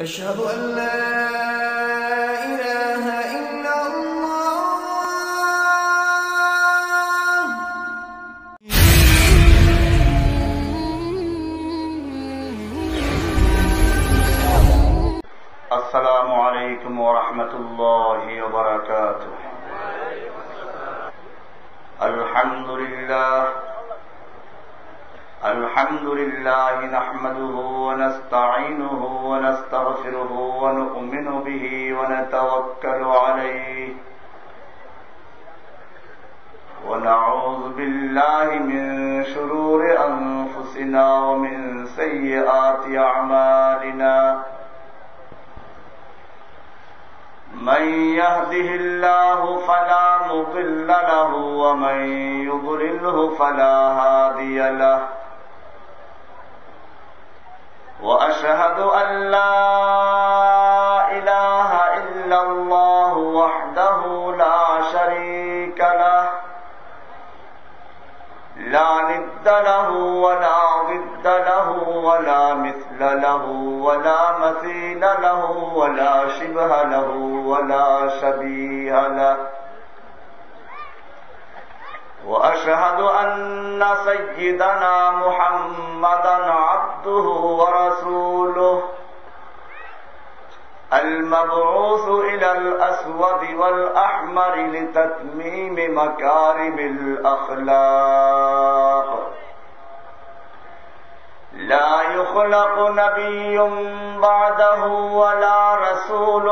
أشهد أن لا إله إلا الله. السلام عليكم ورحمة الله وبركاته. الحمد لله نحمده ونستعينه ونستغفره ونؤمن به ونتوكل عليه ونعوذ بالله من شرور أنفسنا ومن سيئات أعمالنا. من يهده الله فلا مضل له ومن يضلله فلا هادي له. وأشهد أن لا إله إلا الله وحده لا شريك له لا ند له ولا ضد له ولا مثل له ولا مثيل له ولا شبه له ولا شبيه له. وأشهد أن سيدنا محمدا عبده ورسوله المبعوث إلى الأسود والأحمر لتتميم مكارم الأخلاق. لا يخلق نبي بعده ولا رسول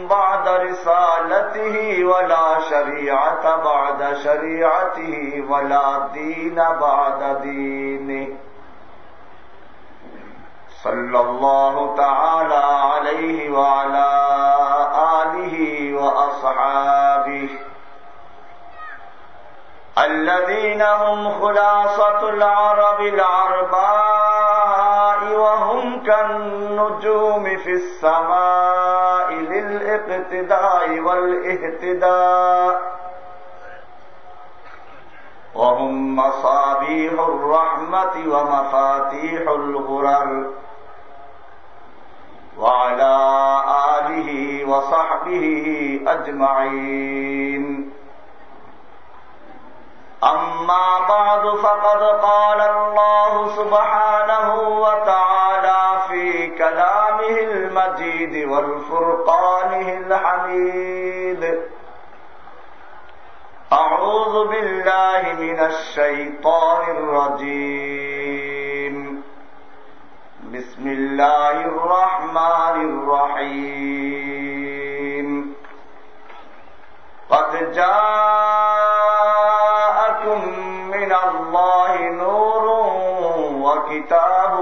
بعد رسالته ولا شريعة بعد شريعته ولا دين بعد دينه. صلى الله تعالى عليه وعلى آله وأصحابه الذين هم خلاصة العرب العرباء وهم كالنجوم في السماء للاقتداء والاهتداء وهم مصابيح الرحمة ومفاتيح الغرر. وعلى آله وصحبه أجمعين. أما بعد فقد قال الله سبحانه وتعالى في كلامه المجيد والفرقانه الحميد. أعوذ بالله من الشيطان الرجيم. بسم الله الرحمن الرحيم. قد جاءكم من الله نور وكتاب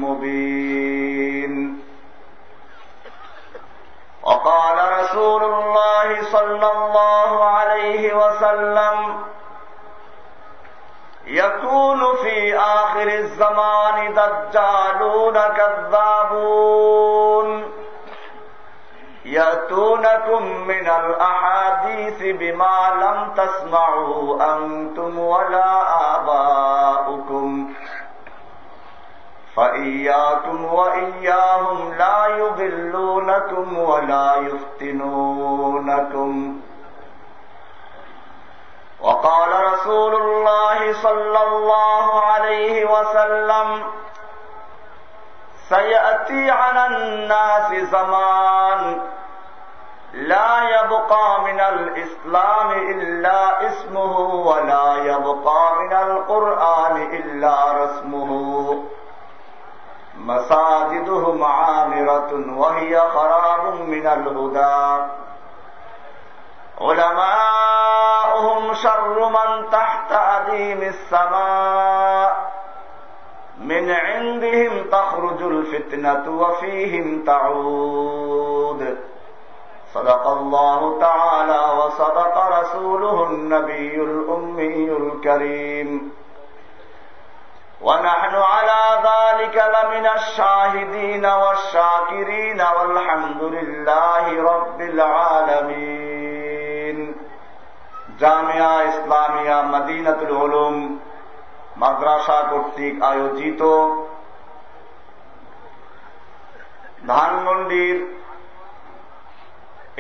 مبين. وقال رسول الله صلى الله عليه وسلم يكون في آخر الزمان دجالون كذابون يأتونكم من الأحاديث بما لم تسمعوا أنتم ولا آباؤكم فإياكم وإياهم لا يضلونكم ولا يفتنونكم. وقال رسول الله صلى الله عليه وسلم سيأتي على الناس زمان لا يبقى من الإسلام إلا اسمه ولا يبقى من القرآن إلا رسمه مساجدهم عامرة وهي خراب من الهدى علماؤهم شر من تحت أديم السماء من عندهم تخرج الفتنة وفيهم تعود. صدق الله تعالى وصدق رسوله النبي الأمي الكريم. ونحن على ذلك لمن الشاهدين والشاكرين والحمد لله رب العالمين. জামিয়া ইসলামিয়া মদিনাতুল উলুম মাদ্রাসা কর্তৃক আয়োজিত ধানমন্ডির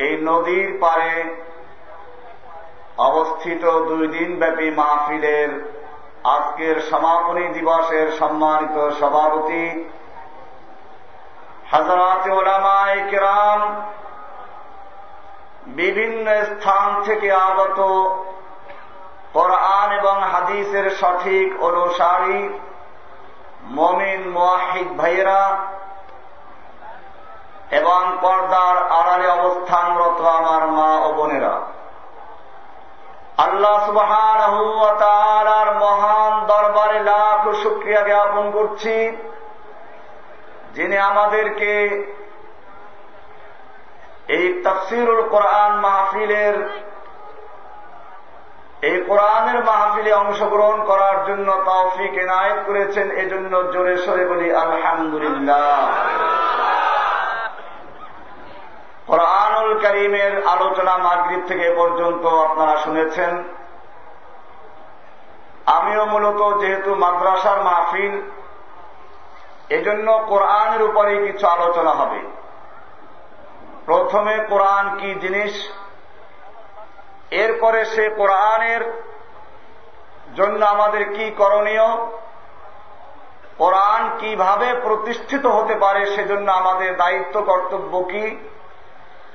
এই নদীর পারে অবস্থিত 2 দিনব্যাপী মাহফিলের আজকের সমাপনী দিবসের সম্মানিত সভাপতি হযরত উলামায়ে কিরাম, বিভিন্ন স্থান থেকে আগত কোরআন এবং হাদিসের সঠিক অনুসারী মুমিন মুওয়াহহিদ ভাইয়েরা এবং পর্দার আড়ালে অবস্থানরত আমার মা ও বোনেরা, আল্লাহ সুবহানাহু ওয়া তাআলার মহান দরবারে লাখ শুকরিয়া জ্ঞাপন করছি, যিনি আমাদেরকে এই তাফসীরুল কোরআন মাহফিলের এই কোরআনের মাহফিলে অংশগ্রহণ করার জন্য তৌফিক এনায়েত করেছেন। এজন্য জোরে সোরে বলি আলহামদুলিল্লাহ। কোরআনুল কারীমের আলোচনা মাগরিব থেকে পর্যন্ত আপনারা শুনেছেন। আমিও মূলত যেহেতু মাদ্রাসার মাহফিল, এজন্য কোরআনের উপরেই কিছু আলোচনা হবে। প্রথমে কোরআন কি জিনিস, এরপরে সে কোরআনের জন্য আমাদের কি করণীয়, কোরআন কিভাবে প্রতিষ্ঠিত হতে পারে সেজন্য আমাদের দায়িত্ব কর্তব্য কি,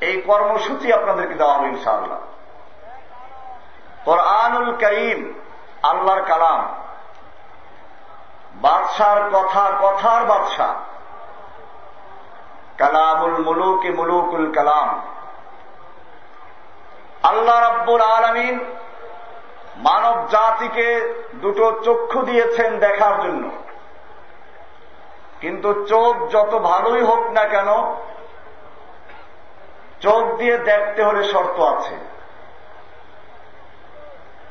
এই কর্মসূচি আপনাদেরকে দেওয়া হবে ইনশাআল্লাহ। কোরআনুল কারীম আল্লাহর কালাম, বাদশার কথা, কথার বাদশা, কালামুল মুলুকে মুলুকুল কালাম। আল্লাহ রাব্বুল আলামিন মানব জাতিকে 2টো চক্ষু দিয়েছেন দেখার জন্য, কিন্তু চোখ যত ভালোই হোক না কেন, চোখ দিয়ে দেখতে হলে শর্ত আছে।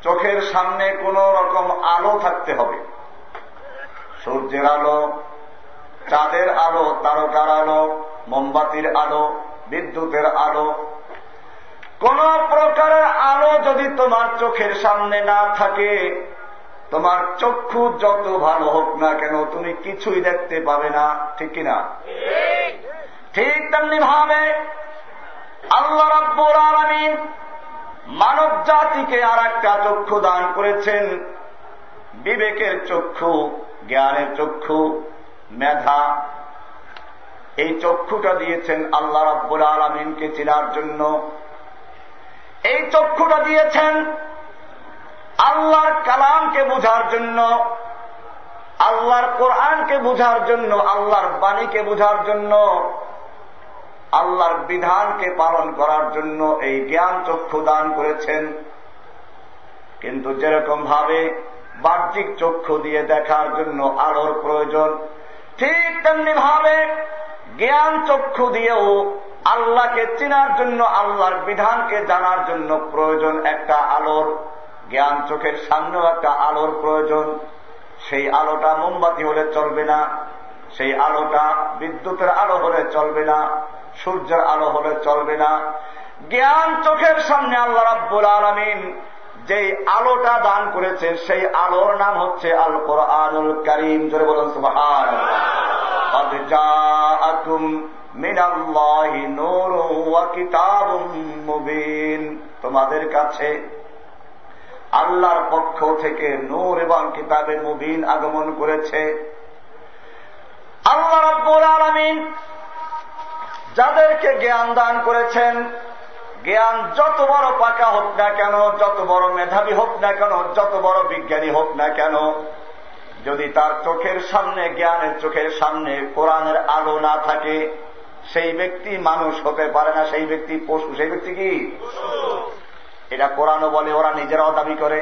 চোখের সামনে কোন রকম আলো থাকতে হবে, সূর্যের আলো, চাঁদের আলো, তারকার আলো, মোমবাতির আলো, বিদ্যুতের আলো। কোন প্রকারের আলো যদি তোমার চোখের সামনে না থাকে, তোমার চক্ষু যত ভালো হোক না কেন, তুমি কিছুই দেখতে পাবে না। ঠিক কিনা? ঠিক তেমনি ভাবে আল্লাহ রাব্বুল আলামিন মানব জাতিকে আর একটা চক্ষু দান করেছেন, বিবেকের চক্ষু, জ্ঞানের চক্ষু, মেধা। এই চক্ষুটা দিয়েছেন আল্লাহ রাব্বুল আলামিনকে চেনার জন্য। এই চক্ষুটা দিয়েছেন আল্লাহর কালামকে বুঝার জন্য, আল্লাহর কোরআনকে বুঝার জন্য, আল্লাহর বাণীকে বুঝার জন্য, আল্লাহর বিধানকে পালন করার জন্য এই জ্ঞান চক্ষু দান করেছেন। কিন্তু যেরকম ভাবে বাহ্যিক চক্ষু দিয়ে দেখার জন্য আলোর প্রয়োজন, ঠিক তেমনি ভাবে জ্ঞান চক্ষু দিয়েও আল্লাহকে চেনার জন্য, আল্লাহর বিধানকে জানার জন্য প্রয়োজন একটা আলোর। জ্ঞান চোখের সামনেও একটা আলোর প্রয়োজন। সেই আলোটা মোমবাতি হলে চলবে না, সেই আলোটা বিদ্যুতের আলো হলে চলবে না, সূর্যের আলো হলে চলবে না। জ্ঞান চোখের সামনে আল্লাহ রাব্বুল আলামিন যেই আলোটা দান করেছেন, সেই আলোর নাম হচ্ছে আল কোরআনুল কারীম। জোরে বলুন সুবহানাল্লাহ। قد جاءكم من الله نور وكتاب مبين, তোমাদের কাছে আল্লাহর পক্ষ থেকে নূর এবং কিতাবে মুবিন আগমন করেছে। আল্লাহ রাব্বুল আলামিন যাদেরকে জ্ঞান দান করেছেন, জ্ঞান যত বড় পাকা হোক না কেন, যত বড় মেধাবী হোক না কেন, যত বড় বিজ্ঞানী হোক না কেন, যদি তার চোখের সামনে, জ্ঞানের চোখের সামনে কোরআনের আলো না থাকে, সেই ব্যক্তি মানুষ হতে পারে না, সেই ব্যক্তি পশু। সেই ব্যক্তি কি? এটা কোরআনও বলে, ওরা নিজেরাও দাবি করে।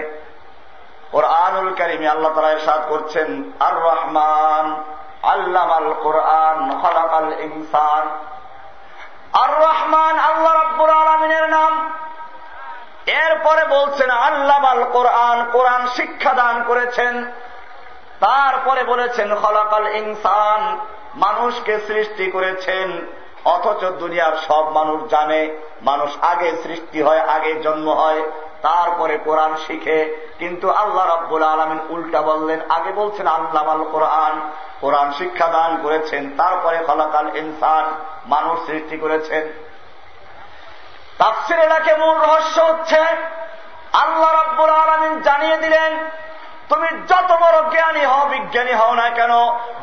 কোরআনুল কারীমে আল্লাহ তাআলা ইরশাদ করছেন, আর রহমান আল্লামাল কোরআন খালাকাল ইনসান। আর রহমান আল্লাহ রাব্বুল আলামিনের নাম। এরপরে বলছেন আল্লামাল কোরআন, কোরআন শিক্ষা দান করেছেন। তারপরে বলেছেন খালাকাল ইনসান, মানুষকে সৃষ্টি করেছেন। অথচ দুনিয়ার সব মানুষ জানে মানুষ আগে সৃষ্টি হয়, আগে জন্ম হয়, তারপরে কোরআন শিখে। কিন্তু আল্লাহ রাব্বুল আলামিন উল্টা বললেন, আগে বলছেন আল্লামাল কোরআন, কোরআন শিক্ষা দান করেছেন, তারপরে খলাকাল ইনসান, মানুষ সৃষ্টি করেছেন। তাফসীরে এটাকে মূল রহস্য হচ্ছে আল্লাহ রাব্বুল আলামিন জানিয়ে দিলেন, তুমি যত বড় জ্ঞানী হও, বিজ্ঞানী হও না কেন,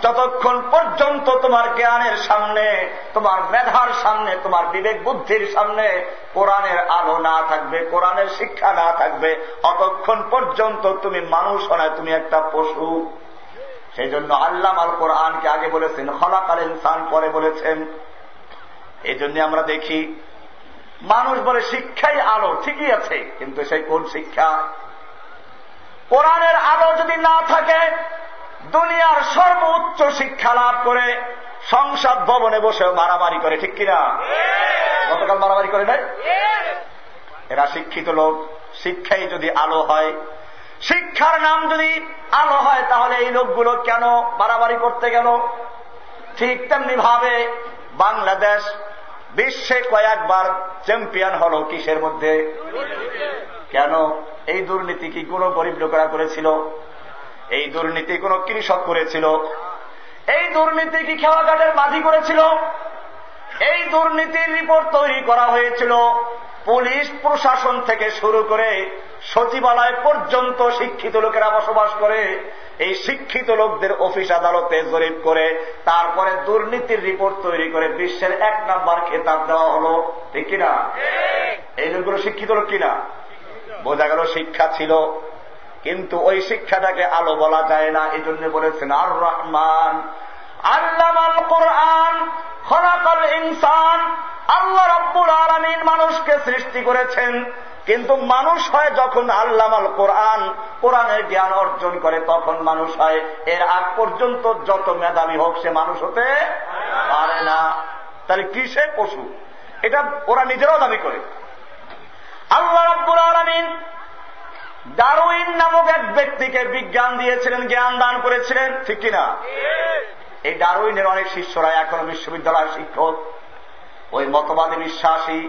যতক্ষণ পর্যন্ত তোমার জ্ঞানের সামনে, তোমার মেধার সামনে, তোমার বিবেক বুদ্ধির সামনে কোরআনের আলো না থাকবে, কোরআনের শিক্ষা না থাকবে, অতক্ষণ পর্যন্ত তুমি মানুষ নয়, তুমি একটা পশু। সেই জন্য আল্লামাল কোরআনকে আগে বলেছেন, খলাকাল ইনসান পরে বলেছেন। এই জন্য আমরা দেখি মানুষ বলে শিক্ষাই আলো, ঠিকই আছে, কিন্তু সেই কোন শিক্ষা? কোরআনের আলো যদি না থাকে, দুনিয়ার সর্বোচ্চ শিক্ষা লাভ করে সংসদ ভবনে বসে মারামারি করে, ঠিক কিনা? গতকাল মারামারি করে নাই? এরা শিক্ষিত লোক। শিক্ষাই যদি আলো হয়, শিক্ষার নাম যদি আলো হয়, তাহলে এই লোকগুলো কেন মারামারি করতে গেল? ঠিক তেমনি ভাবে বাংলাদেশ বিশ্বে কয়েকবার চ্যাম্পিয়ন হলো কিসের মধ্যে? কেন? এই দুর্নীতি কি কোনো গরিব লোকেরা করেছিল? এই দুর্নীতি কোনো কৃষক করেছিল? এই দুর্নীতি কি খেওয়াঘাটের মাঝি করেছিল? এই দুর্নীতির রিপোর্ট তৈরি করা হয়েছিল পুলিশ প্রশাসন থেকে শুরু করে সচিবালয় পর্যন্ত শিক্ষিত লোকেরা বসবাস করে। এই শিক্ষিত লোকদের অফিস আদালতে জরিপ করে তারপরে দুর্নীতির রিপোর্ট তৈরি করে বিশ্বের 1 নাম্বার খেতাব দেওয়া হলো, ঠিক কিনা? এই লোকগুলো শিক্ষিত লোক কিনা? বোঝা গেল শিক্ষা ছিল, কিন্তু ওই শিক্ষাটাকে আলো বলা যায় না। এই জন্য বলেছেন আর রহমান আল্লামাল কোরআন খলাকাল ইনসান। আল্লাহ রাব্বুল আলামিন মানুষকে সৃষ্টি করেছেন, কিন্তু মানুষ হয় যখন আল্লামাল কোরআন, কোরআনের জ্ঞান অর্জন করে তখন মানুষ হয়। এর আগ পর্যন্ত যত মেধাবী হোক সে মানুষ হতে পারে না। তাহলে কি সে পশু? এটা ওরা নিজেরাও দাবি করে। আল্লাহ রাব্বুল আলামিন ডারউইন নামক এক ব্যক্তিকে বিজ্ঞান দিয়েছিলেন, জ্ঞান দান করেছিলেন, ঠিক কিনা? এই ডারউইনের অনেক শিষ্যরা এখনো বিশ্ববিদ্যালয়ের শিক্ষক, ওই মতবাদে বিশ্বাসী,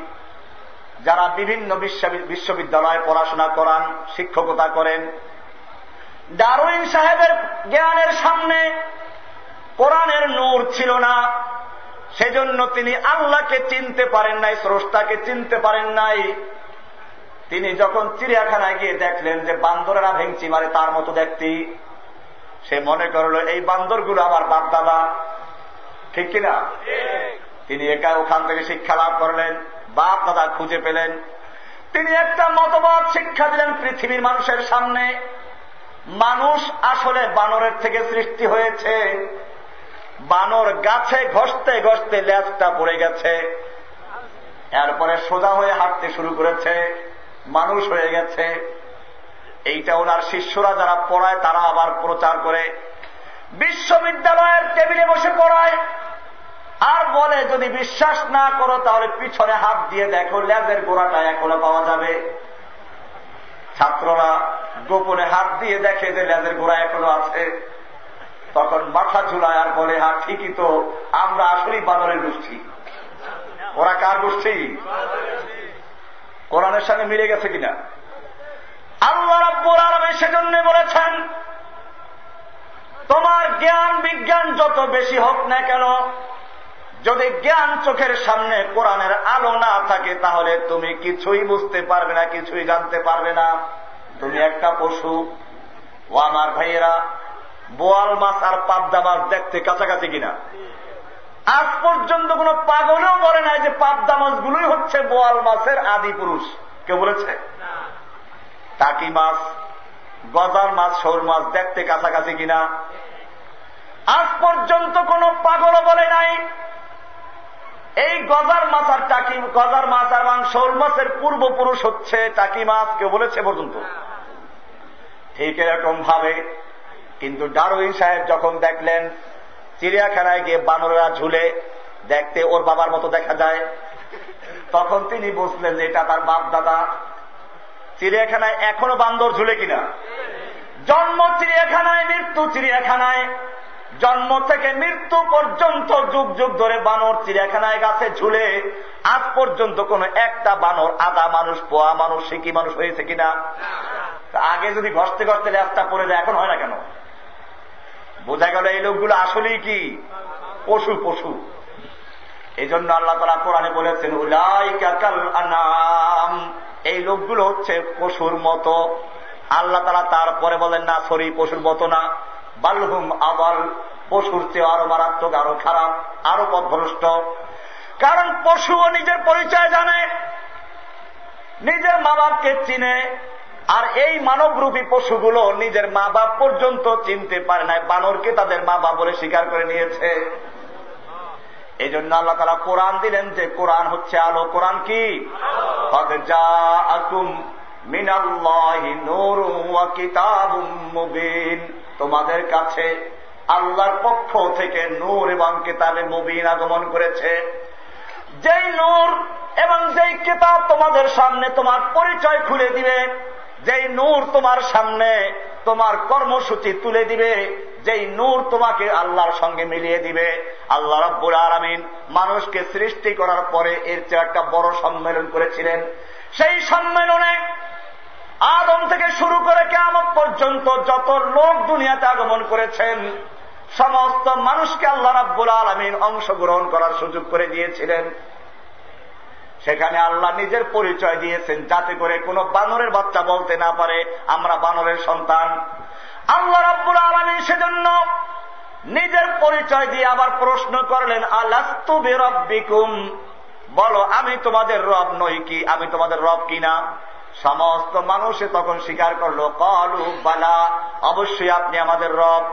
যারা বিভিন্ন বিশ্ববিদ্যালয়ে পড়াশোনা করান, শিক্ষকতা করেন। ডারউইন সাহেবের জ্ঞানের সামনে কোরআনের নূর ছিল না, সেজন্য তিনি আল্লাহকে চিনতে পারেন নাই, স্রষ্টাকে চিনতে পারেন নাই। তিনি যখন চিড়িয়াখানায় গিয়ে দেখলেন যে বান্দরেরা ভেঙচি মারে তার মতো দেখতে, সে মনে করল এই বান্দরগুলো আমার বাপ দাদা, ঠিক কিনা? তিনি একা ওখান থেকে শিক্ষা লাভ করলেন, বাপ দাদা খুঁজে পেলেন। তিনি একটা মতবাদ শিক্ষা দিলেন পৃথিবীর মানুষের সামনে, মানুষ আসলে বানরের থেকে সৃষ্টি হয়েছে। বানর গাছে ঘষতে ঘষতে লেজটা পড়ে গেছে, এরপরে সোজা হয়ে হাঁটতে শুরু করেছে, মানুষ হয়ে গেছে। এইটা ওনার শিষ্যরা যারা পড়ায় তারা আবার প্রচার করে, বিশ্ববিদ্যালয়ের টেবিলে বসে পড়ায়, আর বলে যদি বিশ্বাস না করো তাহলে পিছনে হাত দিয়ে দেখো, লেজের গোড়াটা এখনো পাওয়া যাবে। ছাত্ররা গোপনে হাত দিয়ে দেখে যে লেজের গোড়া এখনো আছে, তখন মাথা ঝুলায় আর বলে হ্যাঁ ঠিকই তো, আমরা আসলেই বানরের গোষ্ঠী। ওরা কার গোষ্ঠী? কোরআনের সঙ্গে মিলে গেছে কিনা? আল্লাহ রাব্বুল আলামিন সেজন্য বলেছেন তোমার জ্ঞান বিজ্ঞান যত বেশি হোক না কেন, যদি জ্ঞান চোখের সামনে কোরআনের আলো না থাকে তাহলে তুমি কিছুই বুঝতে পারবে না, কিছুই জানতে পারবে না, তুমি একটা পশু। ও আমার ভাইয়েরা, বোয়াল মাছ আর পাবদা মাছ দেখতে কাছাকাছি কিনা? আজ পর্যন্ত কোন পাগলেও বলে নাই যে পাবদা মাছগুলোই হচ্ছে বোয়াল মাছের আদি পুরুষ। কেউ বলেছে? টাকি মাছ, গজার মাছ, শোল মাছ দেখতে কাছাকাছি কিনা? আজ পর্যন্ত কোন পাগলও বলে নাই এই গজার মাছ আর টাকি, গজার মাছ আর শোল মাছের পূর্বপুরুষ হচ্ছে টাকি মাছ। কেউ বলেছে পর্যন্ত? ঠিক এরকম ভাবে কিন্তু ডারউইন সাহেব যখন দেখলেন চিড়িয়াখানায় গিয়ে বানরেরা ঝুলে, দেখতে ওর বাবার মতো দেখা যায়, তখন তিনি বুঝলেন যে এটা তার বাপ দাদা। চিড়িয়াখানায় এখনো বান্দর ঝুলে কিনা? জন্ম চিড়িয়াখানায়, মৃত্যু চিড়িয়াখানায়। জন্ম থেকে মৃত্যু পর্যন্ত যুগ যুগ ধরে বানর চিড়িয়াখানায় গাছে ঝুলে। আজ পর্যন্ত কোন একটা বানর আধা মানুষ, পোয়া মানুষ, শিকি মানুষ হয়েছে কিনা? আগে যদি ঘষতে ঘষতে লেজটা পড়ে যায়, এখন হয় না কেন? বোঝা গেল এই লোকগুলো আসলেই কি পশু পশু। এই জন্য আল্লাহ তাআলা কোরআনে বলেছেন উলাইকা কাল আনআম, এই লোকগুলো হচ্ছে পশুর মতো। আল্লাহ তাআলা তারপরে বলেন না সরি পশুর মতো না, বালহুম আবাল, পশুর চেয়ে আরো মারাত্মক, আরো খারাপ, আরো পথভ্রষ্ট। কারণ পশুও নিজের পরিচয় জানে, নিজের মা বাপকে চিনে, আর এই মানবরূপী পশুগুলো নিজের মা বাপ পর্যন্ত চিনতে পারে না, বানরকে তাদের মা বাপ বলে স্বীকার করে নিয়েছে। এই জন্য আল্লাহ তাআলা কোরআন দিলেন যে কোরআন হচ্ছে আলো। কোরআন কি? ক্বাদ জাআকুম মিনাল্লাহি নূরুন ওয়া কিতাবুম মুবিন, তোমাদের কাছে আল্লাহর পক্ষ থেকে নূর এবং কিতাবে মুবিন আগমন করেছে। যেই নূর এবং যেই কিতাব তোমাদের সামনে তোমার পরিচয় খুলে দিবে, যেই নূর তোমার সামনে তোমার কর্মসূচি তুলে দিবে, যেই নূর তোমাকে আল্লাহর সঙ্গে মিলিয়ে দিবে। আল্লাহ রাব্বুল আলামিন মানুষকে সৃষ্টি করার পরে এর চেয়ে একটা বড় সম্মেলন করেছিলেন। সেই সম্মেলনে আদম থেকে শুরু করে কিয়ামত পর্যন্ত যত লোক দুনিয়াতে আগমন করেছেন সমস্ত মানুষকে আল্লাহ রাব্বুল আলামিন অংশগ্রহণ করার সুযোগ করে দিয়েছিলেন। সেখানে আল্লাহ নিজের পরিচয় দিয়েছেন যাতে করে কোনো বানরের বাচ্চা বলতে না পারে আমরা বানরের সন্তান। আল্লাহ রাব্বুল আলামিন সেজন্য নিজের পরিচয় দিয়ে আবার প্রশ্ন করলেন আলাস্তু বিরাব্বিকুম, বলো আমি তোমাদের রব নই কি, আমি তোমাদের রব কিনা? সমস্ত মানুষে তখন স্বীকার করলো ক্বালু বালা, অবশ্যই আপনি আমাদের রব।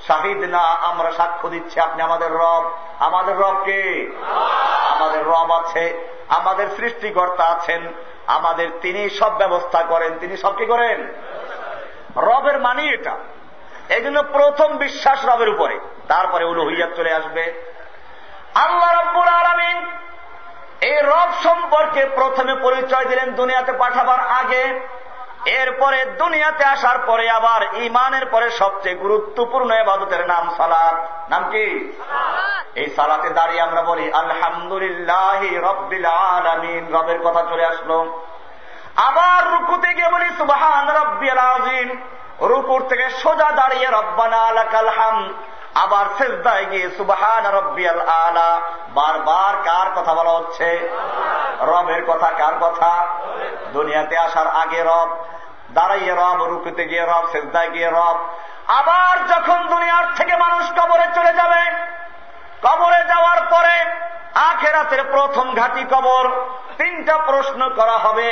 শাহিদনা, আমরা সাক্ষ্য দিচ্ছি আপনি আমাদের রব। আমাদের রব কে? আমাদের রব আছে, আমাদের সৃষ্টিকর্তা আছেন, আমাদের তিনি সব ব্যবস্থা করেন, তিনি সব কি করেন? রবের মানি এটা। এই জন্য প্রথম বিশ্বাস রবের উপরে, তারপরে উলুহিয়াত চলে আসবে। আল্লাহ রাব্বুল আলামিন এই রব সম্পর্কে প্রথমে পরিচয় দিলেন দুনিয়াতে পাঠাবার আগে। এরপরে দুনিয়াতে আসার পরে আবার ঈমানের পরে সবচেয়ে গুরুত্বপূর্ণ ইবাদতের নাম সালাত। নাম কি? এই সালাতে দাঁড়িয়ে আমরা বলি আলহামদুলিল্লাহি রাব্বিল আলামিন, রবের কথা চলে আসলো। আবার রুকুতে গিয়ে বলি সুবহান রাব্বিয়াল আযীম, রুকুর থেকে সোজা দাঁড়িয়ে রব্বানা লাকাল হামদ। আবার সিজদায় গিয়ে সুবহান রাব্বিয়াল আলা। বারবার কার কথা বলা হচ্ছে? রবের কথা। কার কথা? দুনিয়াতে আসার আগে রব, দাঁড়াইয়ে রব, রুকুতে গিয়ে রব, সিজদায় গিয়ে রব। আবার যখন দুনিয়ার থেকে মানুষ কবরে চলে যাবে, কবরে যাওয়ার পরে আখিরাতের প্রথম ঘাঁটি কবর, তিনটা প্রশ্ন করা হবে।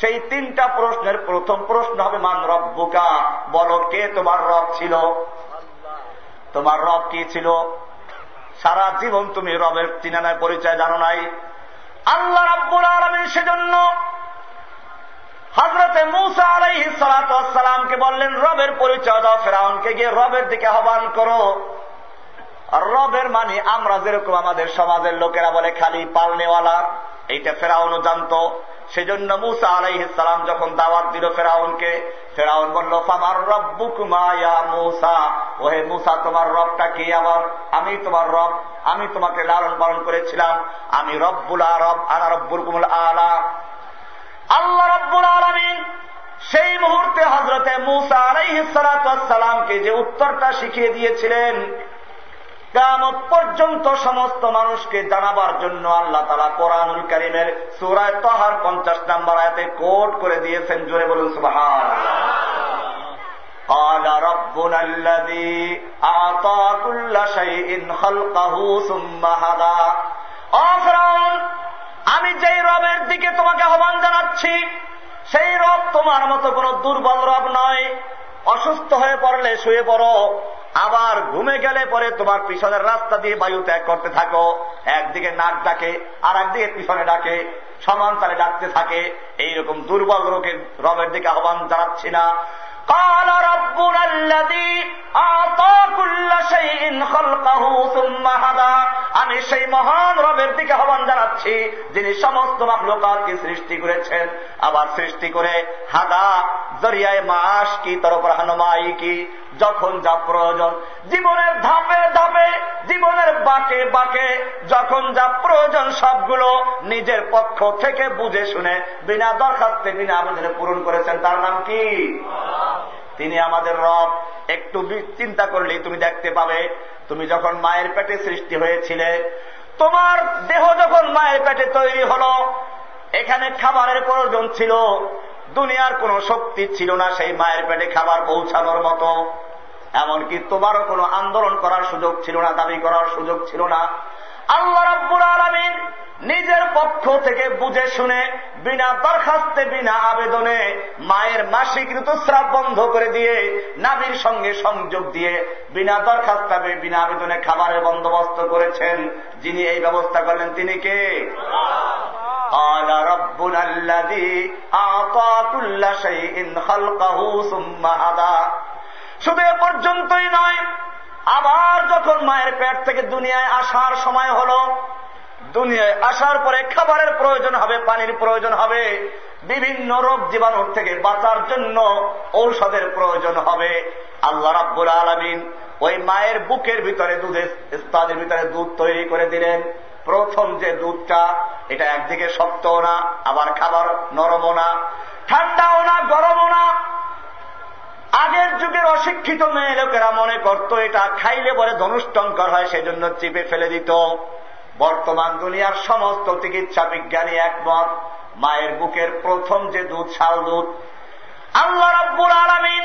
সেই তিনটা প্রশ্নের প্রথম প্রশ্ন হবে মান রব্বুকা, বলো কে তোমার রব ছিল? তোমার রব কি ছিল? সারা জীবন তুমি রবের চিনানায় পরিচয় জানো নাই। আল্লাহ রাব্বুল আলামিন সেজন্য হযরতে মূসা আলাইহিস সালাতু ওয়াস সালামকে বললেন রবের পরিচয় দাও, ফেরাউনকে গিয়ে রবের দিকে আহ্বান করো। আর রবের মানে আমরা যেরকম আমাদের সমাজের লোকেরা বলে খালি পালনেওয়ালা, এইটা ফেরাউনও জানতো। সেজন্য মূসা আলাইহিস সালাম যখন দাওয়াত দিল ফেরাউনকে, ফেরাউন বলল ফামার রব্বুকুমা ইয়া মূসা, ওহে মূসা তোমার রবটা কি? আবার আমি তোমার রব, আমি তোমাকে লালন পালন করেছিলাম, আমি রব্বুল আরব, আনা রব্বুকুমুল আলা। আল্লাহ রাব্বুল আলামিন সেই মুহূর্তে হযরতে মূসা আলাইহিস সালাতু ওয়াস সালামকে যে উত্তরটা শিখিয়ে দিয়েছিলেন, কিয়ামত পর্যন্ত সমস্ত মানুষকে জানাবার জন্য আল্লাহ তাআলা কোরআনুল কারীমের সূরা তাহার 50 নম্বর আয়াতে কোট করে দিয়েছেন। জোরে বলুন সুবহানাল্লাহ। ক্বালা রাব্বুনাল্লাযী আ'তা কুল্লা শাইইন খালকাহু সুম্মা হাদা। ও ফিরআউন, আমি যেই রবের দিকে তোমাকে আহ্বান জানাচ্ছি সেই রব তোমার মতো কোন দুর্বল রব নয়। অসুস্থ হয়ে পড়লে শুয়ে পড়ো, আবার ঘুমে গেলে পরে তোমার পিছনের রাস্তা দিয়ে বায়ু ত্যাগ করতে থাকো। একদিকে নাক ডাকে আর একদিকে পিছনে ডাকে, সমান তালে ডাকতে থাকে। এইরকম দুর্বল রোগের রবের দিকে আহ্বান জানাচ্ছি না। ক্বালা রাব্বুনাল্লাযী আ'তা কুল্লা শাইইন খালকাহু সুম্মা হাদা। আমি সেই মহান রবের দিকে আহ্বান জানাচ্ছি যিনি সমস্ত মাখলুকাতকে সৃষ্টি করেছেন, আবার সৃষ্টি করে হাদা জরিয়ায়ে মাআশ কি, তরফ রাহনুমাই কি, যখন যা প্রয়োজন জীবনের ধাপে ধাপে, জীবনের বাঁকে বাঁকে যখন যা প্রয়োজন সবগুলো নিজের পক্ষ থেকে বুঝে শুনে বিনা দরখাস্তে বিনা আবেদনে পূরণ করেছেন। তার নাম কি? তিনি আমাদের রব। একটু চিন্তা করলেই তুমি দেখতে পাবে, তুমি যখন মায়ের পেটে সৃষ্টি হয়েছিলে, তোমার দেহ যখন মায়ের পেটে তৈরি হলো, এখানে খাবারের প্রয়োজন ছিল, দুনিয়ার কোনো শক্তি ছিল না সেই মায়ের পেটে খাবার পৌঁছানোর মতো। এমনকি তোমারও কোনো আন্দোলন করার সুযোগ ছিল না, দাবি করার সুযোগ ছিল না। আল্লাহ রাব্বুল আলামিন নিজের পক্ষ থেকে বুঝে শুনে বিনা দরখাস্তে বিনা আবেদনে মায়ের মাসিক ঋতুস্রাব বন্ধ করে দিয়ে নাভির সঙ্গে সংযোগ দিয়ে বিনা দরখাস্তে বিনা আবেদনে খাবারের বন্দোবস্ত করেছেন। যিনি এই ব্যবস্থা করলেন তিনি কে? আলা রাব্বুনা আল্লাযী আ'তা কুল্লা শাইইন খালকাহু সুম্মা হাদা। শুধু এ পর্যন্তই নয়, আবার যখন মায়ের পেট থেকে দুনিয়ায় আসার সময় হলো, দুনিয়ায় আসার পরে খাবারের প্রয়োজন হবে, পানির প্রয়োজন হবে, বিভিন্ন রোগ জীবাণুর থেকে বাঁচার জন্য ঔষধের প্রয়োজন হবে। আল্লাহ রাব্বুল আলামিন ওই মায়ের বুকের ভিতরে দুধের স্তনের ভিতরে দুধ তৈরি করে দিলেন। প্রথম যে দুধটা, এটা একদিকে শক্তও না, আবার খাবার নরমও না, ঠান্ডাও না, গরমও না। আগের যুগের অশিক্ষিত মেয়ে লোকেরা মনে করত এটা খাইলে পরে ধনুষ্টঙ্কর হয়, সেজন্য চিপে ফেলে দিত। বর্তমান দুনিয়ার সমস্ত চিকিৎসা বিজ্ঞানী একমত, মায়ের বুকের প্রথম যে দুধ, শাল দুধ, আল্লাহ রাব্বুল আলামিন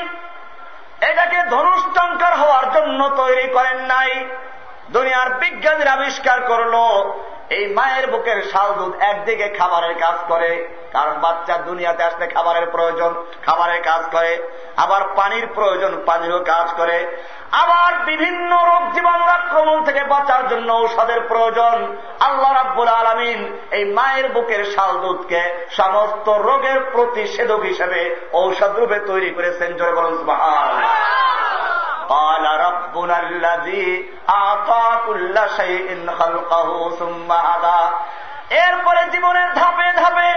এটাকে ধনুষ্টঙ্কর হওয়ার জন্য তৈরি করেন নাই। দুনিয়ার বিজ্ঞানীরা আবিষ্কার করলো এই মায়ের বুকের শাল দুধ একদিকে খাবারের কাজ করে, কারণ বাচ্চা দুনিয়াতে আসলে খাবারের প্রয়োজন, খাবারের কাজ করে, আবার পানির প্রয়োজন, পানিরও কাজ করে, আবার বিভিন্ন রোগ জীবাণুর আক্রমণ থেকে বাঁচার জন্য ঔষধের প্রয়োজন। আল্লাহ রাব্বুল আলামিন এই মায়ের বুকের শাল দুধকে সমস্ত রোগের প্রতিষেধক হিসেবে ঔষধ রূপে তৈরি করেছেন। জয় বলুন সুবহানাল্লাহ। قال ربنا الذي أعطى كل شيء خلقه ثم هدى। এরপরে জীবনের ধাপে ধাপে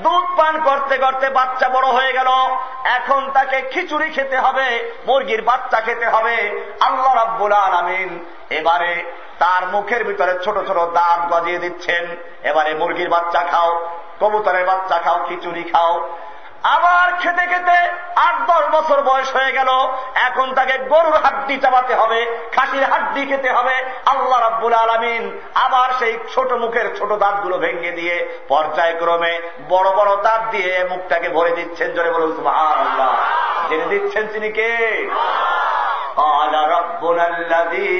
দুধ পান করতে করতে বাচ্চা বড় হয়ে গেল, এখন তাকে খিচুড়ি খেতে হবে, মুরগির বাচ্চা খেতে হবে। আল্লাহ রাব্বুল আলামিন এবারে তার মুখের ভিতরে ছোট ছোট দাঁত গজিয়ে দিচ্ছেন, এবারে মুরগির বাচ্চা খাও, কবুতরের বাচ্চা খাও, খিচুড়ি খাও। আবার খেতে খেতে 8-10 বছর বয়স হয়ে গেল, এখন তাকে গরুর হাড্ডি চাবাতে হবে, খাসির হাড্ডি খেতে হবে। আল্লাহ রাব্বুল আলামিন আবার সেই ছোট মুখের ছোট দাঁতগুলো ভেঙে দিয়ে পর্যায়ক্রমে বড় বড় দাঁত দিয়ে মুখটাকে ভরে দিচ্ছেন। জোরে বলুন সুবহানাল্লাহ। যিনি দিচ্ছেন তিনি কে? ক্বালা রাব্বুনা আল্লাযী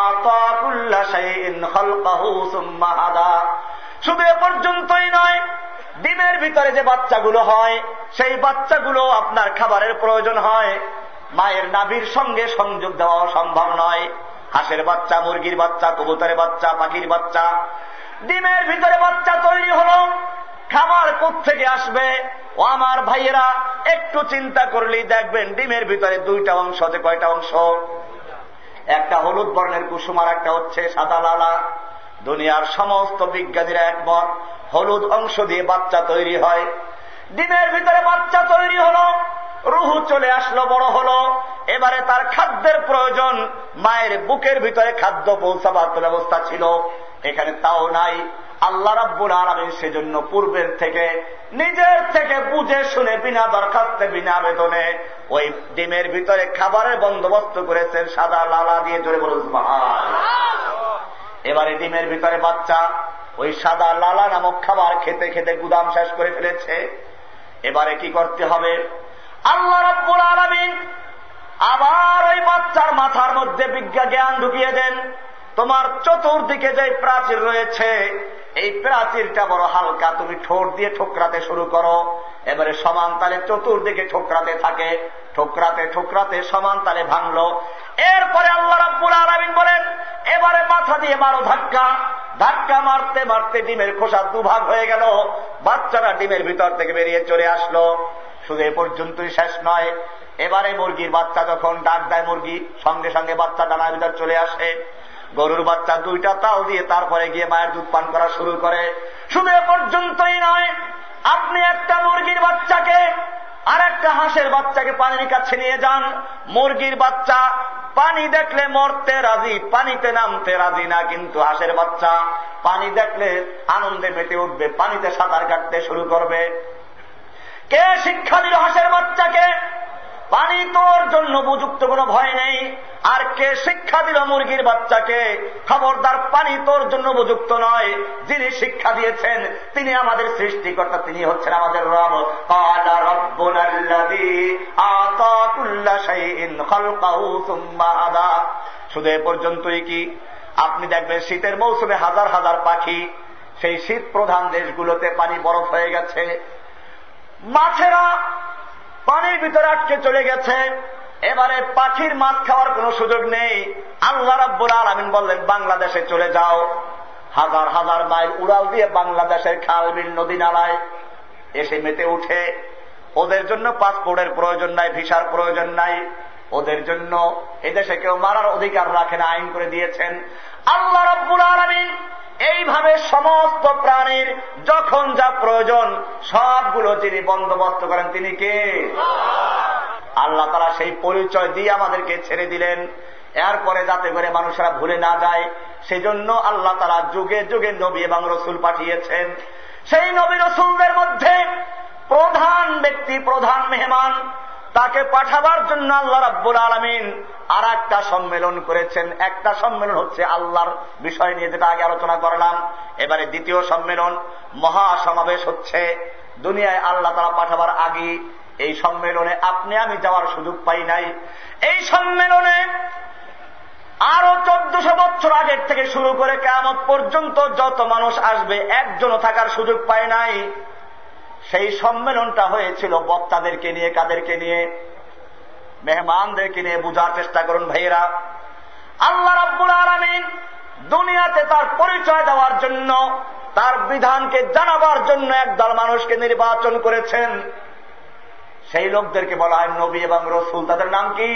আ'তা কুল্লা শাইইন খালকাহু সুম্মা হাদা। শুধু এ পর্যন্তই নয়, ডিমের ভিতরে যে বাচ্চাগুলো হয় সেই বাচ্চাগুলো আপনার খাবারের প্রয়োজন হয়, মায়ের নাভির সঙ্গে সংযোগ দেওয়া সম্ভব নয়। হাঁসের বাচ্চা, মুরগির বাচ্চা, কবুতরের বাচ্চা, পাখির বাচ্চা, ডিমের ভিতরে বাচ্চা তৈরি হলো, খাবার কোত্থেকে আসবে? ও আমার ভাইয়েরা, একটু চিন্তা করলেই দেখবেন ডিমের ভিতরে দুইটা অংশ আছে। কয়টা অংশ? একটা হলুদ বর্ণের কুসুম, আর একটা হচ্ছে সাদা লালা। দুনিয়ার সমস্ত বিজ্ঞানীরা একমত, হলুদ অংশ দিয়ে বাচ্চা তৈরি হয়। ডিমের ভিতরে বাচ্চা তৈরি হলো, রুহু চলে আসলো, বড় হলো, এবারে তার খাদ্যের প্রয়োজন। মায়ের বুকের ভিতরে খাদ্য পৌঁছাবার তো ব্যবস্থা ছিল, এখানে তাও নাই। আল্লাহ রাব্বুল আলামিন সেজন্য পূর্বের থেকে নিজের থেকে বুঝে শুনে বিনা দরখাস্তে বিনা আবেদনে ওই ডিমের ভিতরে খাবারের বন্দোবস্ত করেছেন সাদা লালা দিয়ে। জোরে বলুন সুবহানাল্লাহ। এবারে ডিমের ভিতরে বাচ্চা ওই সাদা লালা নামক খাবার খেতে খেতে গুদাম শেষ করে ফেলেছে। এবারে কি করতে হবে? আল্লাহ রাব্বুল আলামিন আবার ওই বাচ্চার মাথার মধ্যে বিজ্ঞা জ্ঞান ঢুকিয়ে দেন। তোমার চতুর্দিকে যে প্রাচীর রয়েছে, এই প্রাচীরটা বড় হালকা, তুমি ঠোঁট দিয়ে ঠোকরাতে শুরু করো। এবারে সমান তালে চতুর্দিকে ঠোকরাতে থাকে, ঠোকরাতে ঠোকরাতে সমান তালে ভাঙলো। এরপরে আল্লাহ রাব্বুল আলামিন বলেন, এবারে মাথা দিয়ে মারো ধাক্কা। ধাক্কা মারতে মারতে ডিমের খোসা দুভাগ হয়ে গেল, বাচ্চারা ডিমের ভিতর থেকে বেরিয়ে চলে আসলো। শুধু এ পর্যন্তই শেষ নয়, এবারে মুরগির বাচ্চা যখন ডাক দেয়, মুরগি সঙ্গে সঙ্গে বাচ্চা ডানার ভিতর চলে আসে। গরুর বাচ্চা দুইটা তাল দিয়ে তারপরে গিয়ে মায়ের দুধ পান করা শুরু করে। শুধু এ পর্যন্তই নয়, আপনি একটা মুরগির বাচ্চাকে আর একটা হাঁসের বাচ্চাকে পানির কাছে নিয়ে যান। মুরগির বাচ্চা পানি দেখলে মরতে রাজি, পানিতে নামতে রাজি না, কিন্তু হাঁসের বাচ্চা পানি দেখলে আনন্দে মেতে উঠবে, পানিতে সাঁতার কাটতে শুরু করবে। কে শিক্ষা দিল হাঁসের বাচ্চাকে? পানি তোর জন্য উপযুক্ত কোনো ভয় নেই। আর কে শিক্ষা দিল মুরগির বাচ্চাকে, খবরদার পানি তোর জন্য উপযুক্ত নয়। যিনি শিক্ষা দিয়েছেন তিনি আমাদের সৃষ্টিকর্তা, তিনি হচ্ছেন আমাদের রব। ক্বালা রাব্বুনাল্লাযী আতা কুল্লা শাইইন খালকাহু সুম্মা হাদা। শুধু এ পর্যন্তই কি? আপনি দেখবেন শীতের মৌসুমে হাজার হাজার পাখি, সেই শীত প্রধান দেশগুলোতে পানি বরফ হয়ে গেছে, মাছেরা পানির ভিতরে আটকে চলে গেছে। এবারে পাখির মাছ খাওয়ার কোনো সুযোগ নেই। আল্লাহ রাব্বুল আলামিন বললেন, বাংলাদেশে চলে যাও। হাজার হাজার মাইল উড়াল দিয়ে বাংলাদেশের খাল বিল নদী নালায় এসে মেতে উঠে। ওদের জন্য পাসপোর্টের প্রয়োজন নাই, ভিসার প্রয়োজন নাই। ওদের জন্য এদেশে কেউ মারার অধিকার রাখে না, আইন করে দিয়েছেন। আল্লাহ রাব্বুল আলামিন এইভাবে সমস্ত প্রাণীর যখন যা প্রয়োজন সবগুলো যিনি বন্দোবস্ত করেন তিনি কে? আল্লাহ তাআলা সেই পরিচয় দিয়ে আমাদেরকে ছেড়ে দিলেন। এরপরে যাতে করে মানুষেরা ভুলে না যায় সেজন্য আল্লাহ তাআলা যুগে যুগে নবী এবং রসুল পাঠিয়েছেন। সেই নবী রসুলদের মধ্যে প্রধান ব্যক্তি, প্রধান মেহমান, তাকে পাঠাবার জন্য আল্লাহ রাব্বুল আলামিন আর একটা সম্মেলন করেছেন। একটা সম্মেলন হচ্ছে আল্লাহর বিষয় নিয়ে, যেটা আগে আলোচনা করলাম। এবারে দ্বিতীয় সম্মেলন, মহাসমাবেশ হচ্ছে। দুনিয়ায় আল্লাহ তাআলা পাঠাবার আগে এই সম্মেলনে আপনি আমি যাওয়ার সুযোগ পাই নাই। এই সম্মেলনে আরো 1400 বছর আগের থেকে শুরু করে কিয়ামত পর্যন্ত যত মানুষ আসবে একজনও থাকার সুযোগ পায় নাই। সেই সম্মেলনটা হয়েছিল বক্তাদেরকে নিয়ে। কাদেরকে নিয়ে? মেহমানদেরকে নিয়ে। বুঝার চেষ্টা করুন ভাইয়েরা, আল্লাহ রাব্বুল আলামিন দুনিয়াতে তার পরিচয় দেওয়ার জন্য, তার বিধানকে জানাবার জন্য একদল মানুষকে নির্বাচন করেছেন। সেই লোকদেরকে বলা হয় নবী এবং রসুল। তাদের নাম কি?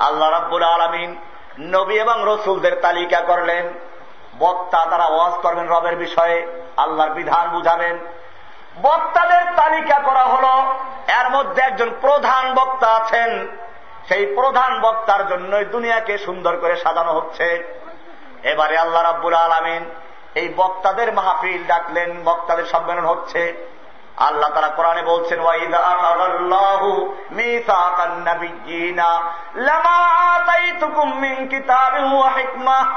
আল্লাহ রাব্বুল আলামিন নবী এবং রসুলদের তালিকা করলেন। বক্তা, তারা ওয়াজ করবেন রবের বিষয়ে, আল্লাহর বিধান বুঝাবেন। বক্তাদের তালিকা করা হলো। এর মধ্যে একজন প্রধান বক্তা আছেন। সেই প্রধান বক্তার জন্যই দুনিয়াকে সুন্দর করে সাজানো হচ্ছে। এবারে আল্লাহ রাব্বুল আলামিন এই বক্তাদের মাহফিল ডাকলেন, বক্তাদের সম্মেলন হচ্ছে। আল্লাহ তাআলা কোরআনে বলছেন, ওয়াইদা আখাযাল্লাহু মিসাকান নাবিয়্যিনা লামা আতাইতুকুম মিন কিতাবিন ওয়া হিকমাহ।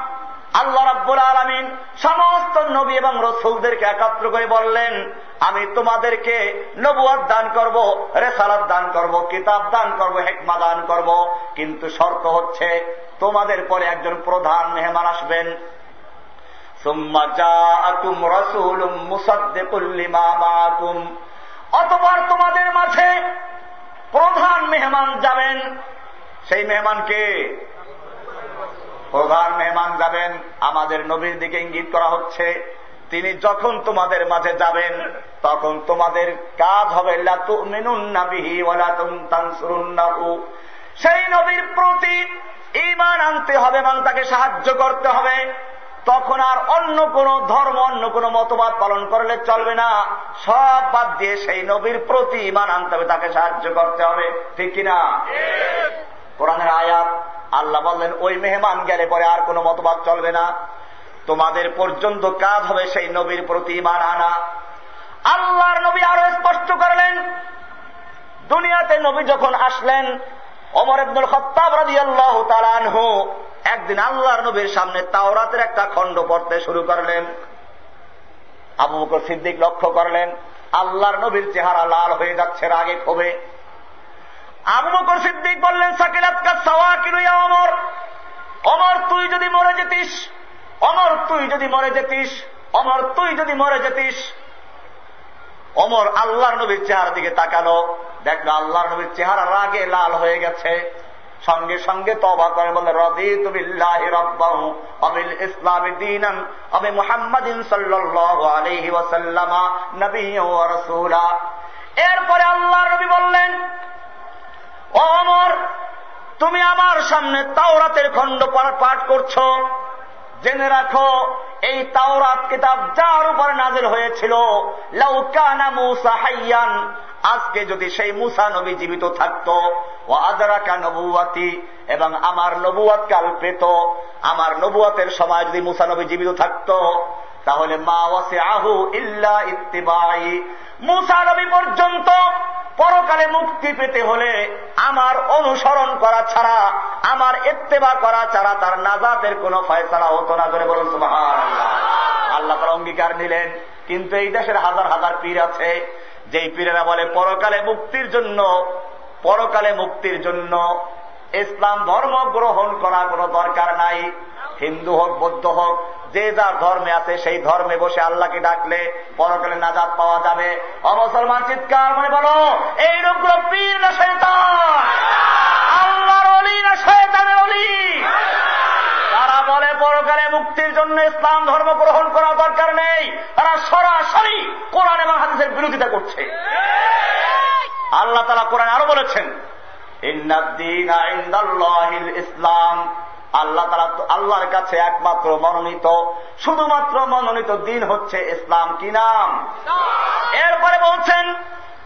আল্লাহ রাব্বুল আলামিন সমস্ত নবী এবং রাসূলদেরকে একত্র করে বললেন, আমি তোমাদেরকে নবুয়ত দান করব, রিসালাত দান করব, কিতাব দান করব, হিকমা দান করব, কিন্তু শর্ত হচ্ছে তোমাদের পরে একজন প্রধান মেহমান আসবেন। সুম্মা জাআকুম রাসূলুম মুসাদ্দিকুল লিমা মাআকুম। অতঃপর তোমাদের মাঝে প্রধান মেহমান যাবেন। সেই মেহমানকে? প্রধান মেহমান যাবেন। আমাদের নবীর দিকে ইঙ্গিত করা হচ্ছে। তিনি যখন তোমাদের মাঝে যাবেন তখন তোমাদের কাজ হবে লা তুমিনুন্না বিহি ওয়া লা তানসুরুন্নাহু। সেই নবীর প্রতি ঈমান আনতে হবে এবং তাকে সাহায্য করতে হবে। তখন আর অন্য কোন ধর্ম, অন্য কোন মতবাদ পালন করলে চলবে না। সব বাদ দিয়ে সেই নবীর প্রতি ঈমান আনতে হবে, তাকে সাহায্য করতে হবে। ঠিক কিনা? কোরআনের আয়াত। আল্লাহ বললেন, ওই মেহমান গেলে পরে আর কোন মতবাদ চলবে না। তোমাদের পর্যন্ত কাজ হবে সেই নবীর প্রতি ঈমান আনা। আল্লাহর নবী আরো স্পষ্ট করলেন, দুনিয়াতে নবী যখন আসলেন, ওমর ইবনুল খাত্তাব রাদিয়াল্লাহু তাআলা আনহু একদিন আল্লাহর নবীর সামনে তাওরাতের একটা খণ্ড পড়তে শুরু করলেন। আবু বকর সিদ্দিক লক্ষ্য করলেন আল্লাহর নবীর চেহারা লাল হয়ে যাচ্ছে রাগে ক্ষোভে। আবু বকর সিদ্দিক বললেন, সাকিলাতকা সাওয়াকিলু ইয়া ওমর। ওমর তুই যদি মরে যেতিস, ওমর তুই যদি মরে যেতিস, ওমর তুই যদি মরে যেতিস। ওমর আল্লাহর নবীর চেহারা দিকে তাকালো, দেখলো আল্লাহর নবীর চেহারা রাগে লাল হয়ে গেছে। সঙ্গে সঙ্গে তওবা করে বলে, রাদিতু বিল্লাহি রাব্বাহু ওয়া বিল ইসলামি দীনান ওয়া বি মুহাম্মাদিন সাল্লাল্লাহু আলাইহি ওয়াসাল্লাম নবিয়্যান ওয়া রাসূলা। এরপরে আল্লাহর নবী বললেন, ও ওমর, তুমি আমার সামনে তাওরাতের খণ্ড পাঠ করছো, জেনে রাখো এই তাওরাত কিতাব যার উপর নাযিল হয়েছিল, লাউ কানা মূসা হাইয়ান, আজকে যদি সেই মূসা নবী জীবিত থাকতো, ওয়া আদরাকা নবুওয়াতি, এবং আমার নবুয়ত কাল পেত, আমার নবুয়তের সময় যদি মূসা নবী জীবিত থাকতো, তাহলে মা ওয়াসিআহু ইল্লা ইত্তিবাই, মূসা নবী পর্যন্ত পরকালে মুক্তি পেতে হলে আমার অনুসরণ করা ছাড়া, আমার ইত্তেবা করা ছাড়া তার নাজাতের কোনো ফয়সালা হতো না। করে বলুন সুবহানাল্লাহ। আল্লাহ তার অঙ্গীকার নিলেন। কিন্তু এই দেশের হাজার হাজার পীর আছে, যেই পীরেরা বলে পরকালে মুক্তির জন্য ইসলাম ধর্ম গ্রহণ করা কোনো দরকার নাই। হিন্দু হোক, বৌদ্ধ হোক, যে যার ধর্মে আছে সেই ধর্মে বসে আল্লাহকে ডাকলে পরকালে নাজাত পাওয়া যাবে। অমুসলমান চিৎকার মানে বলো, এই লোকগুলো পীর না শয়তান? আল্লাহর ওলি না শয়তানের ওলি? তারা বলে পরকালে মুক্তির জন্য ইসলাম ধর্ম গ্রহণ করা দরকার নেই, তারা সরাসরি কোরআন এবং হাদিসের বিরোধিতা করছে। আল্লাহ তাআলা কোরআনে আরো বলেছেন, ইন্নাদ-দীনা ইনদাল্লাহিল ইসলাম। আল্লাহ তাআলা আল্লাহর কাছে একমাত্র মনোনীত, শুধুমাত্র মনোনীত দিন হচ্ছে ইসলাম। কি নাম? এরপরে বলছেন,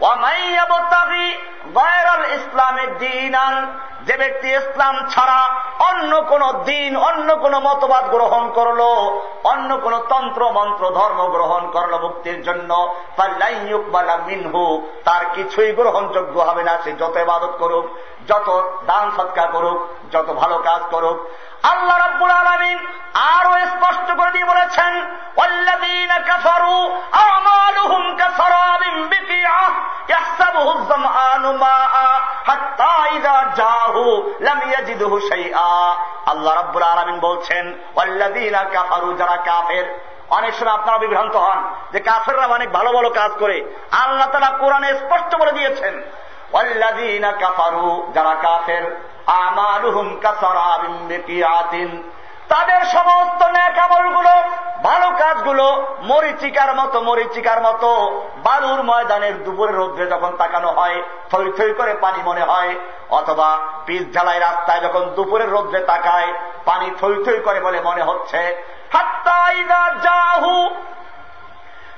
ওয়ামান ইয়াবতাগি গায়রাল ইসলামি দীনান, যে ব্যক্তি ইসলাম ছাড়া অন্য কোন দিন, অন্য কোন মতবাদ গ্রহণ করলো, অন্য কোন তন্ত্র মন্ত্র ধর্ম গ্রহণ করলো মুক্তির জন্য, ফালাই ইউকবালা মিনহু, তার কিছুই গ্রহণযোগ্য হবে না। সে যত ইবাদত করুক, যত দান সদকা করুক, যত ভালো কাজ করুক। আল্লাহ রাব্বুল আলামিন আরো স্পষ্ট করে দিয়ে বলেছেন, ওয়াল্লাযীনা কাফারু আমালুহুম কাসারাবিন বিকিআ ইয়াহসাবুহু আয-যামআনু মাআ হাত্তা ইযা জাহু লাম ইয়াজিদহু শাইআ। আল্লাহ রাব্বুল আলামিন বলছেন, ওয়াল্লাযীনা কাফারু, যারা কাফের। অনেক সময় আপনারা বিভ্রান্ত হন যে কাফেররা অনেক ভালো ভালো কাজ করে। আল্লাহ তাআলা কোরআনে স্পষ্ট বলে দিয়েছেন, ওয়াল্লাযীনা কাফারু, যারা কাফের, আমালুহুম কাসারাবিন বিকিআতিন, তাদের সমস্ত নেক আমলগুলো, ভালো কাজগুলো মরিচিকার মতো বালুর ময়দানের দুপুরের রৌদ্রে যখন তাকানো হয় থই থই করে পানি মনে হয়, অথবা পিচ ঝালাই রাস্তায় যখন দুপুরের রৌদ্রে তাকায় পানি থই থই করে বলে মনে হচ্ছে। হাত্তা ইযা জাহু,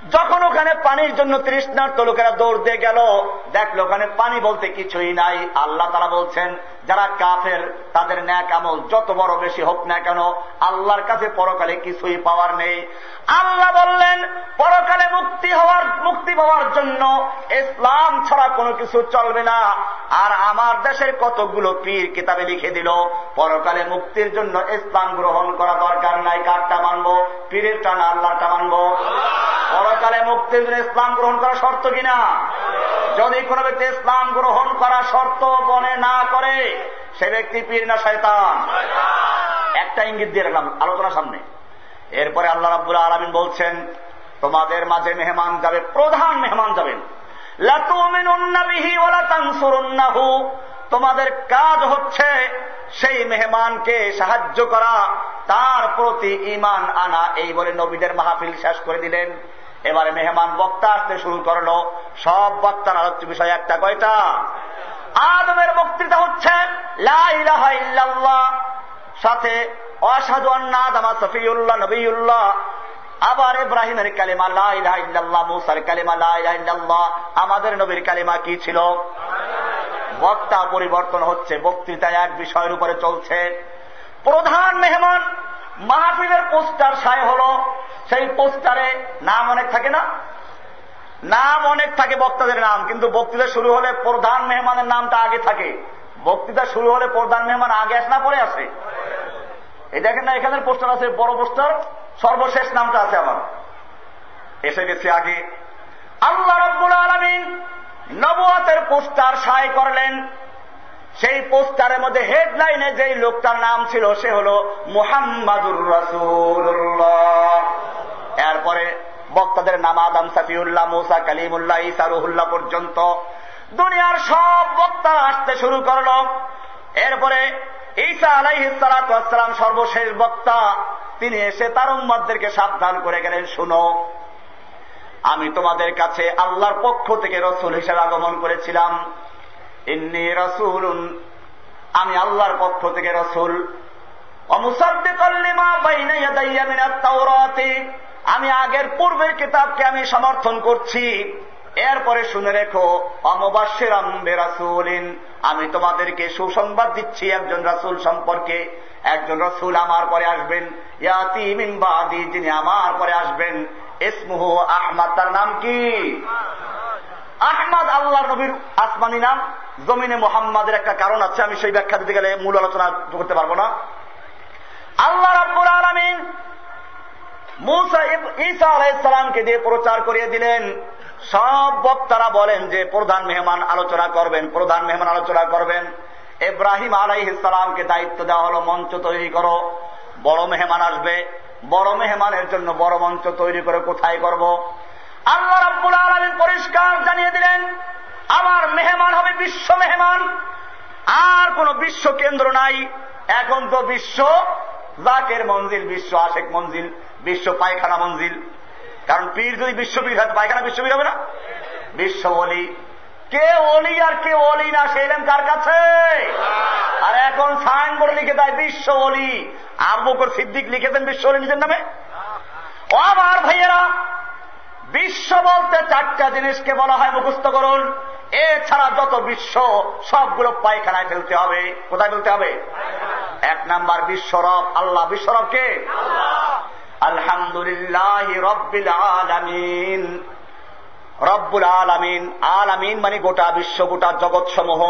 যখন ওখানে পানির জন্য তৃষ্ণার্ত লোকেরা দৌড় দিয়ে গেল, দেখলো ওখানে পানি বলতে কিছুই নাই। আল্লাহ তাআলা বলছেন, যারা কাফের তাদের নেক আমল যত বড় বেশি হোক না কেন, আল্লাহর কাছে পরকালে কিছুই পাওয়ার নেই। আল্লাহ বললেন, পরকালে মুক্তি পাওয়ার জন্য ইসলাম ছাড়া কোনো কিছু চলবে না। আর আমার দেশের কতগুলো পীর কিতাবে লিখে দিল, পরকালে মুক্তির জন্য ইসলাম গ্রহণ করা দরকার নাই। কারটা মানবো? পীরেরটা না আল্লাহরটা মানবো? পরকালে মুক্তির জন্য ইসলাম গ্রহণ করা শর্ত কিনা? যদি কোন ব্যক্তি ইসলাম গ্রহণ করা শর্ত মনে না করে, সে ব্যক্তি পীর না শয়তান? একটা ইঙ্গিত দিয়ে রাখলাম আলোচনার সামনে। এরপরে আল্লাহ রাব্বুল আলামিন বলছেন, তোমাদের মাঝে মেহমান যাবে, প্রধান মেহমান যাবেন। লা তুমিনুন্না বিহি ওয়া লা তানসুরুন্নাহু, তোমাদের কাজ হচ্ছে সেই মেহমানকে সাহায্য করা, তার প্রতি ঈমান আনা। এই বলে নবীদের মাহফিল শেষ করে দিলেন। এবারে মেহমান বক্তা আসতে শুরু করলো। সব বক্তার আলোচ্য বিষয় একটা, কয়টা? আদমের বক্তৃতা হচ্ছে লা ইলাহা ইল্লাল্লাহ, সাথে আশহাদু আন্না আদামা সফিউল্লাহ নবিয়ুল্লাহ। আবার ইব্রাহিমের কালিমা লা ইলাহা ইল্লাল্লাহ, মুসার কালিমা লা ইলাহা ইল্লাল্লাহ। আমাদের নবীর কালিমা কি ছিল? বক্তা পরিবর্তন হচ্ছে, বক্তৃতায় এক বিষয়ের উপরে চলছে। প্রধান মেহমান মাহফিলের পোস্টার ছায় হলো, সেই পোস্টারে নাম অনেক থাকে না? নাম অনেক থাকে বক্তাদের নাম, কিন্তু বক্তৃতা শুরু হলে প্রধান মেহমানের নামটা আগে থাকে। বক্তৃতা শুরু হলে প্রধান মেহমান আগে আসে না পরে আসে? এই দেখেন না, এখানের পোস্টার আছে, বড় পোস্টার, সর্বশেষ নামটা আছে আমার, এসে গেছে আগে। আল্লাহ রাব্বুল আলামিন নবুয়তের পোস্টার ছায় করলেন। সেই পোস্টারের মধ্যে হেডলাইনে যেই লোকটার নাম ছিল সে হল মুহাম্মাদুর রাসূলুল্লাহ। এরপরে বক্তাদের নাম আদম, সাফিউল্লাহ, মুসা, কালিমুল্লাহ, ঈসা, রুহুল্লাহ পর্যন্ত দুনিয়ার সব বক্তা আসতে শুরু করল। এরপরে ঈসা আলাইহিস সালাতু ওয়াস সালাম সর্বশেষ বক্তা। তিনি এসে তার উম্মতদেরকে সাবধান করে গেলেন, শুনো, আমি তোমাদের কাছে আল্লাহর পক্ষ থেকে রসুল হিসেবে আগমন করেছিলাম। ইন্নী রাসূলুন, আমি আল্লাহর পক্ষ থেকে রসুল। ওয়া মুসাদ্দিকাল লিমা বাইনা ইয়াদাইয়া মিনাত তাওরাতি, আমি আগের পূর্বের কিতাবকে আমি সমর্থন করছি। এরপরে শুনে রেখো, ওয়া মুবাশশিরাম বিরাসূলিন, আমি তোমাদেরকে সুসংবাদ দিচ্ছি একজন রাসূল সম্পর্কে। একজন রাসূল আমার পরে আসবেন, ইয়াতি মিন বাদি, যিনি আমার পরে আসবেন, ইসমুহু আহমদ, তার নাম কি? আহমদ আল্লাহ নবীর আসমানি নাম, জমিনে মুহাম্মাদের একটা কারণ আছে, আমি সেই ব্যাখ্যা দিতে গেলে মূল আলোচনা করতে পারবো না। আল্লাহ রাব্বুল আলামিন মুসা ঈসা আলাইহিস সালামকে দিয়ে প্রচার করিয়ে দিলেন। সব বক্তারা বলেন যে প্রধান মেহমান আলোচনা করবেন। ইব্রাহিম আলাইহিস সালামকে দায়িত্ব দেওয়া হলো মঞ্চ তৈরি করো, বড় মেহমান আসবে, বড় মেহমানের জন্য বড় মঞ্চ তৈরি করে কোথায় করব? আল্লাহ রাব্বুল আলামিন পরিষ্কার জানিয়ে দিলেন, আমার মেহমান হবে বিশ্ব মেহমান, আর কোন বিশ্ব কেন্দ্র নাই। এখন তো বিশ্ব জাকের মঞ্জিল, বিশ্ব আশেক মঞ্জিল, বিশ্ব পায়খানা মঞ্জিল। কারণ পীর যদি বিশ্বপীর হয়, পায়খানা বিশ্বপীর হবে না? বিশ্ব ওলি, কে ওলি আর কে ওলি না সে এলেন কার কাছে? আর এখন সাইনবোর্ডে লিখে দেয় বিশ্ব ওলি। আবু বকর সিদ্দিক লিখেছেন বিশ্ব ওলি নিজের নামে। ও আমার ভাইয়েরা, বিশ্ব বলতে চারটা জিনিসকে বলা হয়, মুখস্থ করুন। এছাড়া যত বিশ্ব সবগুলো পায়খানায় ফেলতে হবে। কোথায় ফেলতে হবে? এক নাম্বার বিশ্বরব আল্লাহ। বিশ্বরব কে? আলহামদুলিল্লাহ রব্বিল আলামিন। রব্বুল আলামিন, আলামিন মানে গোটা বিশ্ব, গোটা জগৎ সমূহ।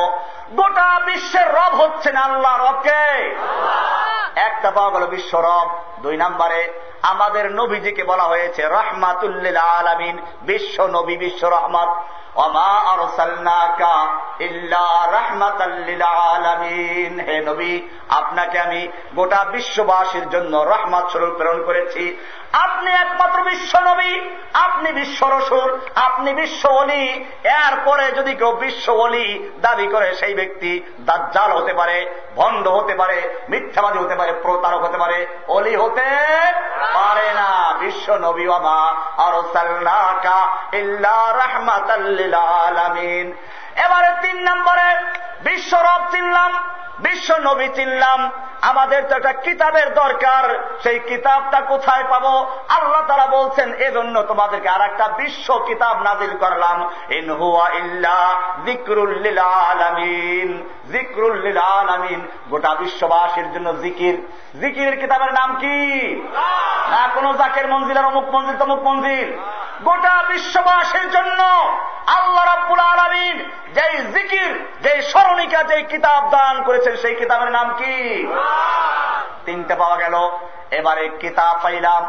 গোটা বিশ্বের রব হচ্ছেন আল্লাহ। রবকে একটা পাওয়া গেল বিশ্ব রব। দুই নম্বরে আমাদের নবীজিকে বলা হয়েছে রাহমাতুল লিল আলামিন, বিশ্ব নবী, বিশ্ব রহমত। ওমা আরসালনাকা ইল্লা রাহমাতাল লিল আলামিন, হে নবী আপনাকে আমি গোটা বিশ্ববাসীর জন্য রহমত স্বরূপ প্রেরণ করেছি। আপনি একমাত্র বিশ্ব নবী, আপনি বিশ্ব রাসূল, আপনি বিশ্ব ওলি। এরপরে যদি কেউ বিশ্ব ওলি দাবি করে, সেই ব্যক্তি দাজ্জাল হতে পারে, ভণ্ড হতে পারে, মিথ্যাবাদী হতে পারে, প্রতারক হতে পারে, ওলি হতে পারে না। বিশ্ব নবী ওমা আরসালনাকা ইল্লা রাহমাতাল লিল আলামিন। এবারে তিন নম্বরে বিশ্ব রব চিনলাম, বিশ্ব নবী চিনলাম, আমাদের তো একটা কিতাবের দরকার। সেই কিতাবটা কোথায় পাবো? আল্লাহ তাআলা বলছেন এজন্য তোমাদেরকে আর একটা বিশ্ব কিতাব নাযিল করলাম। ইন হুয়া ইল্লা যিকরুল লিল আলামিন, যিকরুল লিল আলামিন, গোটা বিশ্ববাসীর জন্য জিকির। জিকিরের কিতাবের নাম কি? না কোন জাকের মঞ্জিল আর অমুক মঞ্জিল তমুক মঞ্জিল, গোটা বিশ্ববাসীর জন্য আল্লাহ রাব্বুল আলামিন যেই জিকির, যেই স্মরণিকা, যেই কিতাব দান করেছেন, সেই কিতাবের নাম কি? তিনটা পাওয়া গেল। এবারে কিতাব পাইলাম,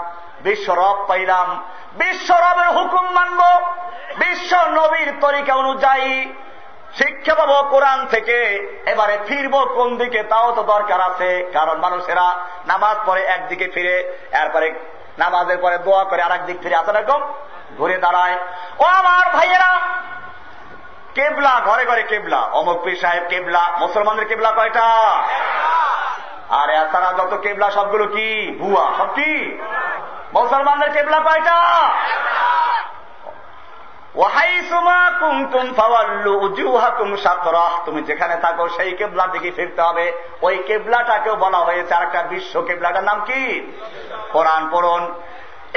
বিশ্ব রব পাইলাম, বিশ্ব রবের হুকুম মানব, বিশ্ব নবীর তরিকা অনুযায়ী শিক্ষা পাবো কোরআন থেকে। এবারে ফিরবো কোন দিকে তাও তো দরকার আছে। কারণ মানুষেরা নামাজ পড়ে একদিকে ফিরে, এরপরে নামাজের পরে দোয়া করে আর একদিক ফিরে, আসলে এরকম ঘুরে দাঁড়ায়। ও আমার ভাইয়েরা, কেবলা, ঘরে ঘরে কেবলা, অমুক পীর সাহেব কেবলা। মুসলমানদের কেবলা কয়টা? আর এছাড়া যত কেবলা সবগুলো কি? ভুয়া, সব কি? মুসলমানদের কেবলা কয়টা? ওয়াহাইসুমা কুনতুম ফাওয়াল্লু উজুহাকুম শাতরাহ, তুমি যেখানে থাকো সেই কেবলার দিকে ফিরতে হবে। ওই কেবলাটাকেও বলা হয়েছে আরেকটা বিশ্ব। কেবলাটার নাম কি? কোরআন পড়ুন।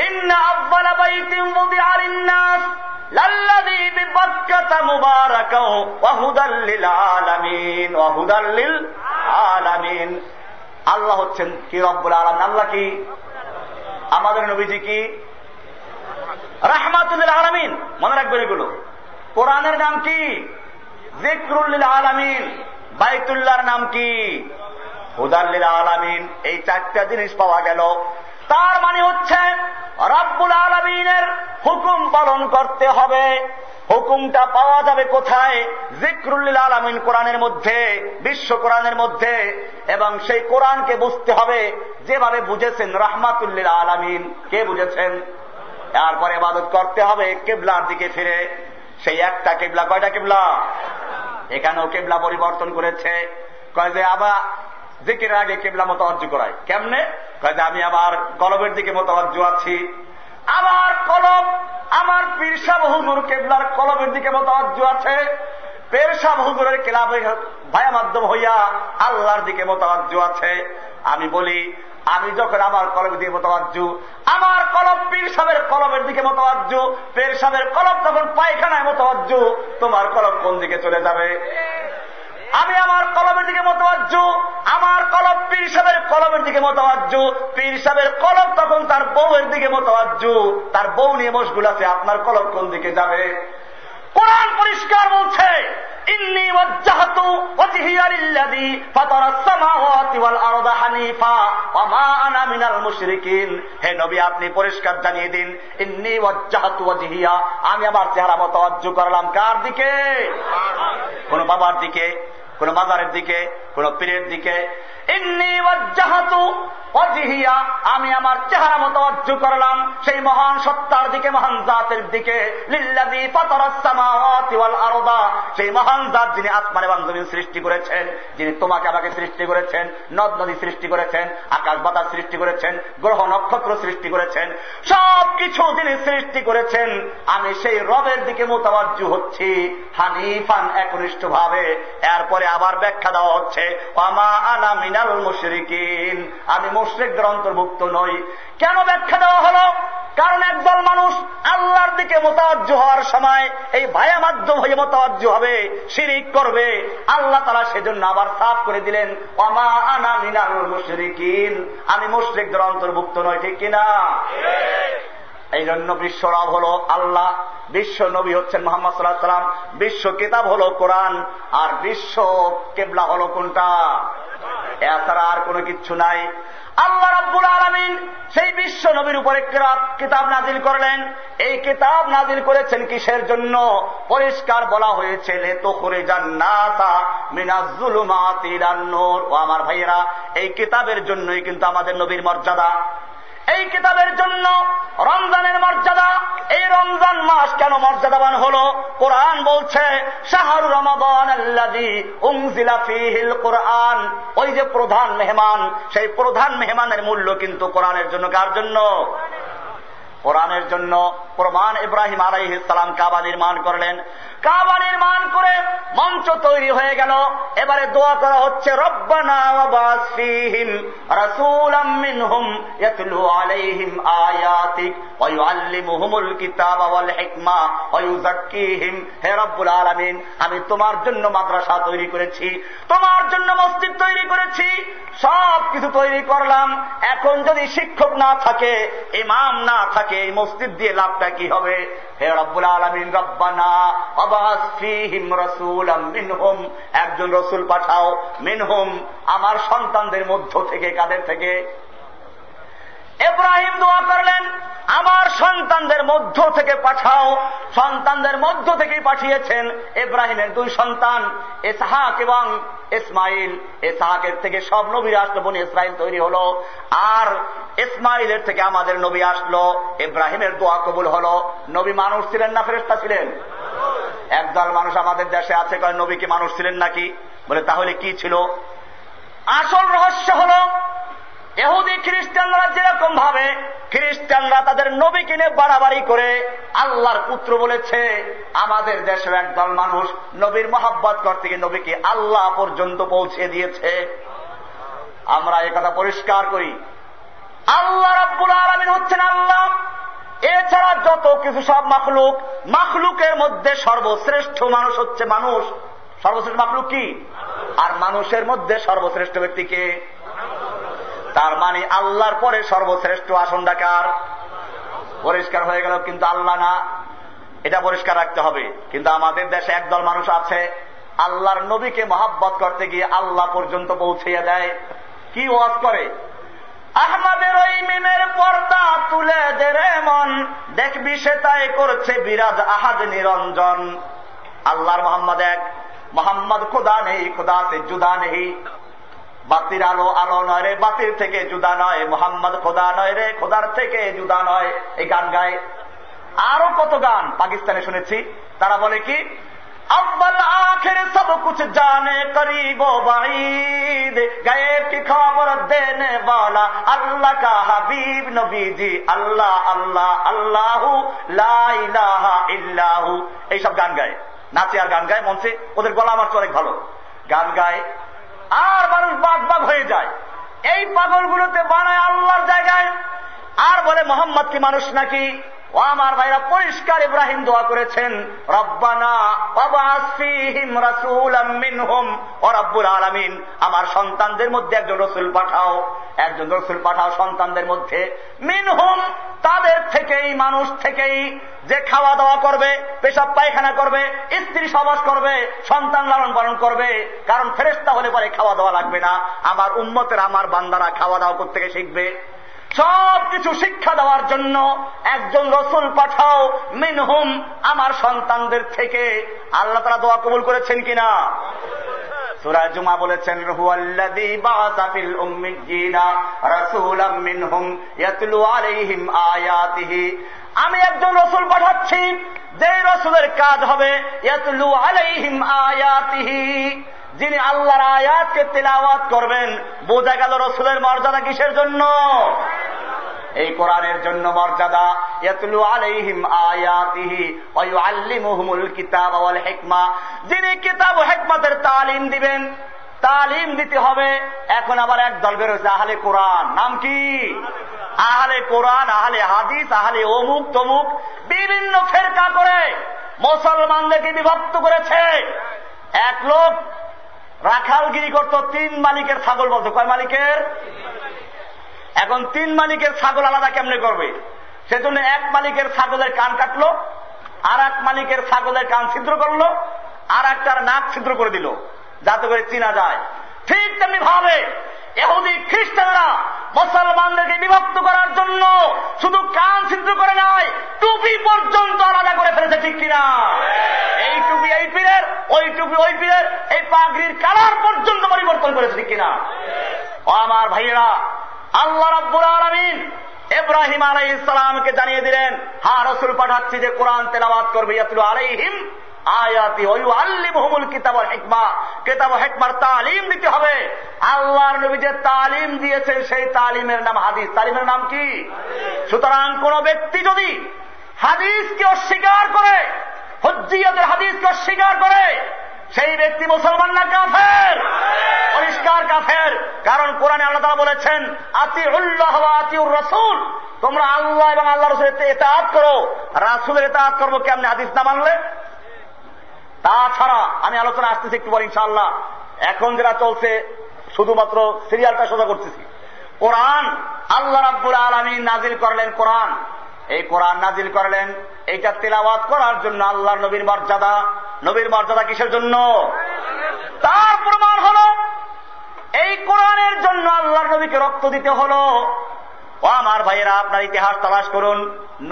ইন্না আউয়ালা বাইতিন উযিআ লিন-নাস লাল্লাযী বিবাক্কাতা মুবারাকাও ওয়া হুদাল লিল আলামিন, ওয়া হুদাল লিল আলামিন। আল্লাহ হচ্ছেন কি? রব্বুল আলামিন। আল্লাহ কি? আমাদের নবীজি কি? রাহমাতুল লিল আলামিন। মনে রাখবেন এগুলো। কোরআনের নাম কি? যিকরুল লিল আলামিন। বাইতুল্লাহর নাম কি? হুদাল লিল আলামিন। এই চারটা জিনিস পাওয়া গেল। তার মানে হচ্ছে রব্বুল আলামিনের হুকুম পালন করতে হবে। হুকুমটা পাওয়া যাবে কোথায়? যিকরুল লিল আলামিন কোরআনের মধ্যে, বিশ্ব কোরআনের মধ্যে। এবং সেই কোরআনকে বুঝতে হবে যেভাবে বুঝেছেন রাহমাতুল লিল আলামিন। কে বুঝেছেন? তারপরে ইবাদত করতে হবে কিবলার দিকে ফিরে। সেই একটা কিবলা। কয়টা কিবলা? এখানেও কিবলা পরিবর্তন করেছে। কয় যে আবার জিকিরের আগে কিবলা মুতাওয়াজ্জু করায়। কেমনে? কয় যে আমি আমার কলবের দিকে মুতাওয়াজ্জু আছি, আমার কলব, আমার পীর সাহেব হুজুর কিবলার কলবের দিকে মুতাওয়াজ্জু আছে, পীর সাহেব হুজুরের কিলাবে ভায়া মাধ্যম হইয়া আল্লাহর দিকে মুতাওয়াজ্জু আছে। আমি বলি, আমি যখন আমার কলবের দিকে মুতাওয়াজ্জু, আমার কলব পীর সাহেবের কলবের দিকে মুতাওয়াজ্জু, পীর সাহেবের কলব তখন পায়খানায় মুতাওয়াজ্জু, তোমার কলব কোন দিকে চলে যাবে? আমি আমার কলবের দিকে মুতাওয়াজ্জু, আমার কলব পীর সাহেবের কলবের দিকে মুতাওয়াজ্জু, পীর সাহেবের কলব তখন তার বউয়ের দিকে মুতাওয়াজ্জু, তার বউ নিয়ে মশগুল আছে, আপনার কলব কোন দিকে যাবে? কোরআন পরিষ্কার বলছে, ইন্নী ওয়াজ্জাহতু ওয়াজহিয়া লিল্লাযী ফাতারাস সামাওয়াতি ওয়াল আরদা হানিফা ওয়া মা আনা মিনাল মুশরিকিন। হে নবী, আপনি পরিষ্কার জানিয়ে দিন, ইন্নী ওয়াজ্জাহতু ওয়াজহিয়া, আমি আমার চেহারা মুতাওয়াজ্জহ করলাম কার দিকে? কোন বাবার দিকে, কোন মাজারের দিকে, কোন পীরের দিকে। ইন্নী ওয়াজ্জাহতু ওয়াজহিয়া, আমি আমার চেহারা মুতাওয়াজ্জহ করলাম সেই মহান সত্তার দিকে, মহান জাতের দিকে। লিল্লাযী ফাতারাস সামাওয়াতি ওয়াল আরদা, সেই মহান জাত যিনি আসমান এবং জমিন সৃষ্টি করেছেন, যিনি তোমাকে আমাকে সৃষ্টি করেছেন, নদ নদী সৃষ্টি করেছেন, আকাশ বাতাস সৃষ্টি করেছেন, গ্রহ নক্ষত্র সৃষ্টি করেছেন, সবকিছু যিনি সৃষ্টি করেছেন, আমি সেই রবের দিকে মুতাওয়াজ্জহ হচ্ছি হানিফান, একনিষ্ঠ ভাবে। এরপরে আবার ব্যাখ্যা দেওয়া হচ্ছে, ওয়া মা আনা মিনাল মুশরিকিন, আমি মুশরিকদের অন্তর্ভুক্ত নই। কেন ব্যাখ্যা দেওয়া হলো? কারণ একদল মানুষ আল্লাহর দিকে মুতাওয়াজ্জহ হওয়ার সময় এই ভায়া মাধ্যম হয়ে মুতাওয়াজ্জহ হবে, শিরিক করবে। আল্লাহ তাআলা সেজন্য আবার সাফ করে দিলেন, ওয়া মা আনা মিনাল মুশরিকিন, আমি মুশরিকদের অন্তর্ভুক্ত নই। ঠিক কিনা? এই জন্য বিশ্ব রব হলো আল্লাহ, বিশ্ব নবী হচ্ছেন মুহাম্মদ সাল্লাল্লাহু আলাইহি ওয়াসাল্লাম, বিশ্ব কিতাব হলো কোরআন, আর বিশ্ব কিবলা হলো কোনটা? এছাড়া আর কোনো কিচ্ছু নাই। আল্লাহ রাব্বুল আলামিন সেই বিশ্ব নবীর উপরে কিতাব নাজিল করলেন। এই কিতাব নাজিল করেছেন কিসের জন্য? পরিষ্কার বলা হয়েছে, লিতুখরিজান নাসা মিনাজ যুলুমাতি ইলান নূর। ও আমার ভাইয়েরা, এই কিতাবের জন্যই কিন্তু আমাদের নবীর মর্যাদা, এই কিতাবের জন্য রমজানের মর্যাদা। এই রমজান মাস কেন মর্যাদাবান হলো? কোরআন বলছে, শাহরু রমাদান আল্লাযী উনজিলা ফীহিল কোরআন। ওই যে প্রধান মেহমান, সেই প্রধান মেহমানের মূল্য কিন্তু কোরআনের জন্য। কার জন্য? কোরআনের জন্য। প্রমাণ, ইব্রাহিম আলাইহিস সালাম কাবা নির্মাণ করলেন। কাবা নির্মাণ করে মঞ্চ তৈরি হয়ে গেল। এবারে দোয়া করা হচ্ছে, রব্বানা ওয়াবাস ফীহিম রাসূলাম মিনহুম ইয়াতলু আলাইহিম আয়াতিক ওয়া ইউআল্লিমুহুমুল কিতাবা ওয়াল হিকমা ওয়া ইউযাক্কিহিম। হে রব্বুল আলামিন, আমি তোমার জন্য মাদ্রাসা তৈরি করেছি, তোমার জন্য মসজিদ তৈরি করেছি, সব কিছু তৈরি করলাম। এখন যদি শিক্ষক না থাকে, ইমাম না থাকে, এই মসজিদ দিয়ে লাভটা কি হবে? হে রব্বুল আলামিন, রব্বানা ওয়াবাস ফীহিম রাসূলাম মিনহুম, একজন রাসূল পাঠাও, মিনহুম, আমার সন্তানদের মধ্য থেকে। কাদের থেকে? ইব্রাহিম দোয়া করলেন, আমার সন্তানদের মধ্য থেকে পাঠাও। সন্তানদের মধ্য থেকেই পাঠিয়েছেন। ইব্রাহিমের দুই সন্তান, ইসহাক এবং ইসমাইল। ইসহাকের থেকে সব নবীরা আসলো, বনি ইসরাইল তৈরি হলো। আর ইসমাইলের থেকে আমাদের নবী আসলো। ইব্রাহিমের দোয়া কবুল হলো। নবী মানুষ ছিলেন না ফেরেশতা ছিলেন? একদল মানুষ আমাদের দেশে আছে, কয় নবী কি মানুষ ছিলেন নাকি? বলে তাহলে কি ছিল? আসল রহস্য হলো, ইহুদি খ্রিস্টানরা যেরকম ভাবে খ্রিস্টানরা তাদের নবীকে নিয়ে বাড়াবাড়ি করে আল্লাহর পুত্র বলেছে, আমাদের দেশের একদল মানুষ নবীর মহব্বত করতে গিয়ে নবীকে আল্লাহ পর্যন্ত পৌঁছে দিয়েছে। আমরা একথা পরিষ্কার করি, আল্লাহ রাব্বুল আলামিন হচ্ছেন আল্লাহ। এছাড়া যত কিছু সব মাখলুক, মাখলুকের মধ্যে সর্বশ্রেষ্ঠ মানুষ হচ্ছে মানুষ। সর্বশ্রেষ্ঠ মাখলুক কি? আর মানুষের মধ্যে সর্বশ্রেষ্ঠ ব্যক্তিকে। তার মানে আল্লাহর পরে সর্বশ্রেষ্ঠ আসনটা কার? পরিষ্কার হয়ে গেল, কিন্তু আল্লাহ না, এটা পরিষ্কার রাখতে হবে। কিন্তু আমাদের দেশে একদল মানুষ আছে, আল্লাহর নবীকে মহব্বত করতে গিয়ে আল্লাহ পর্যন্ত পৌঁছিয়ে দেয়। কি ওয়াজ করে? আহমদের ওই মিমের পর্দা তুলে দে রে মন, দেখবি সে তাই করছে বিরাজ আহাদ নিরঞ্জন। আল্লাহর মোহাম্মদ এক, মোহাম্মদ খুদা নেই, খুদা সে জুদা নেই। বাতির আলো আলো নয় রে, বাতির থেকে জুদা নয়। মোহাম্মদ খোদা নয় রে, খোদার থেকে জুদা নয়। এই গান গায়। আরো কত গান পাকিস্তানে শুনেছি। তারা বলে কি, अव्वल आखिर सब कुछ जाने करीब बाईद, गायब की खबर देने वाला अल्लाह का हबीब नबी जी, अल्लाह अल्लाह अल्लाहु ला इलाहा इल्लाहु। এইসব গান গায়, নাচে আর গান গায় মঞ্চে। ওদের গলা আমার অনেক ভালো, গান গায় আর মানুষ বাগ বাগ হয়ে যায়। এই পাগলগুলোতে বানায় আল্লাহর জায়গায়, আর বলে মোহাম্মদ কি মানুষ নাকি? ও আমার ভাইরা, পরিষ্কার ইব্রাহিম দোয়া করেছেন, রব্বানা ওয়াবআস ফীহিম রাসূলাম মিনহুম ওয়া রাব্বুল আলামিন, আমার সন্তানদের মধ্যে একজন রাসূল পাঠাও, একজন রাসূল পাঠাও সন্তানদের মধ্যে, মিনহুম তাদের থেকেই, মানুষ থেকেই, যে খাওয়া দাওয়া করবে, পেশাব পায়খানা করবে, স্ত্রী সহবাস করবে, সন্তান লালন পালন করবে, কারণ ফেরেশতা হলে পরে খাওয়া দাওয়া লাগবে না, আমার উম্মতের, আমার বান্দারা খাওয়া দাওয়া করতে থেকে শিখবে। সব কিছু শিক্ষা দেওয়ার জন্য একজন রাসূল পাঠাও, মিনহুম আমার সন্তানদের থেকে। আল্লাহ তাআলা দোয়া কবুল করেছেন কিনা? সূরা জুমা বলেছেন, হুয়াল্লাযী বাআসা ফিল উম্মিয়্যিনা রাসূলাম মিনহুম ইয়াতলু আলাইহিম আয়াতিহি, আমি একজন রাসূল পাঠাচ্ছি, যে রাসূলের কাজ হবে ইয়াতলু আলাইহিম আয়াতিহি, যিনি আল্লাহর আয়াতকে তেলাওয়াত করবেন। বোঝা গেল রাসূলের মর্যাদা কিসের জন্য? এই কোরআনের জন্য মর্যাদা। ইয়াতলু আলাইহিম আয়াতিহি ওয়া ইউআল্লিমুহুমুল কিতাবা ওয়াল হিকমা, যিনি কিতাব ও হিকমতের তালিম দিবেন। তালিম দিতে হবে। এখন আবার এক দল বের হয়েছে, আহলে কোরআন। নাম কি? আহলে কোরআন, আহলে হাদিস, আহলে অমুক তমুক, বিভিন্ন ফেরকা করে মুসলমানদেরকে বিভক্ত করেছে। এক লোক রাখালগিরি করত, 3 মালিকের ছাগল বলতো। কয় মালিকের? এখন 3 মালিকের ছাগল আলাদা কেমনে করবে? সেজন্য এক মালিকের ছাগলের কান কাটলো, আর এক মালিকের ছাগলের কান ছিদ্র করলো, আর একটার নাক ছিদ্র করে দিল, যাতে করে চিনা যায়। ঠিক তেমনি ভাবে ইহুদি খ্রিস্টানরা মুসলমানদেরকে বিভক্ত করার জন্য শুধু কান ছিদ্র করে নাই, টুপি পর্যন্ত আলাদা করে ফেলেছে। ঠিক কিনা? এই টুপি এই পীরের, ওই টুপি ওই পীরের, এই পাগড়ির কালার পর্যন্ত পরিবর্তন করেছে। ঠিক কিনা? ও আমার ভাইয়েরা, আল্লাহ রাব্বুল আলামিন ইব্রাহিম আলাইহিস সালামকে জানিয়ে দিলেন, হ্যাঁ রাসূল পাঠাচ্ছি যে কোরআন তেলাওয়াত করবে, ইয়াতলু আলাইহিম আয়াতি ওয়া ইউআল্লিমুহুমুল কিতাব ওয়াল হিকমা, কিতাব ও হিকমার তালিম দিতে হবে। আল্লাহর নবী যে তালিম দিয়েছেন সেই তালিমের নাম হাদিস। তালিমের নাম কি? সুতরাং কোন ব্যক্তি যদি হাদিসকে অস্বীকার করে, হুজ্জিয়তের হাদিসকে অস্বীকার করে, সেই ব্যক্তি মুসলমান না কাফের? পরিষ্কার কাফের। কারণ কোরআনে আল্লাহ তাআলা বলেছেন, আতিউল্লাহ ওয়া আতিউর রাসূল, তোমরা আল্লাহ এবং আল্লাহর রাসূলের ইতাআত করো। রাসূলের ইতাআত করবো কেমনে হাদিস না মানলে? তাছাড়া আমি আলোচনা আসতেছি একটু পর ইনশাআল্লাহ। এখন যেটা চলছে শুধুমাত্র সিরিয়ালটা সোজা করতেছি। কোরআন আল্লাহ রাব্বুল আলামিন নাজিল করলেন। কোরআন, এই কোরআন নাজিল করলেন, এইটা তেলাওয়াত করার জন্য আল্লাহর নবীর মর্যাদা। নবীর মর্যাদা কিসের জন্য? তার প্রমাণ হলো এই কোরআনের জন্য আল্লাহর নবীকে রক্ত দিতে হলো। ও আমার ভাইয়েরা, আপনার ইতিহাস তালাশ করুন,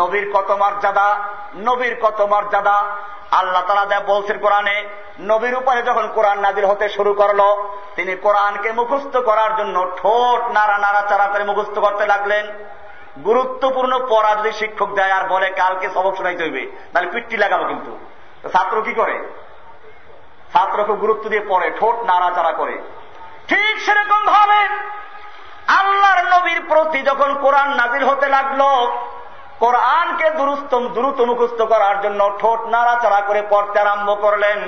নবীর কত মর্যাদা, নবীর কত মর্যাদা। আল্লাহ তাআলা যা বলছেন কোরআনে, নবীর উপরে যখন কোরআন নাজিল হতে শুরু করলো, তিনি কোরআনকে মুখস্থ করার জন্য ঠোঁট নাড়াচাড়া করে মুখস্থ করতে লাগলেন। গুরুত্বপূর্ণ পড়া যদি শিক্ষক দেয় আর বলে কালকে সবক শোনাইতে হইবে, তাহলে পিট্টি লাগাবো। কিন্তু ছাত্র কি করে? ছাত্র খুব গুরুত্ব দিয়ে পড়ে, ঠোঁট নাড়াচাড়া করে। ঠিক সেরকম ভাবে আল্লাহর নবীর প্রতি যখন কোরআন নাজিল হতে লাগলো, কোরআনকে দ্রুত মুখস্থ করার জন্য ঠোঁট নাড়াচাড়া করে পড়তে আরম্ভ করলেন।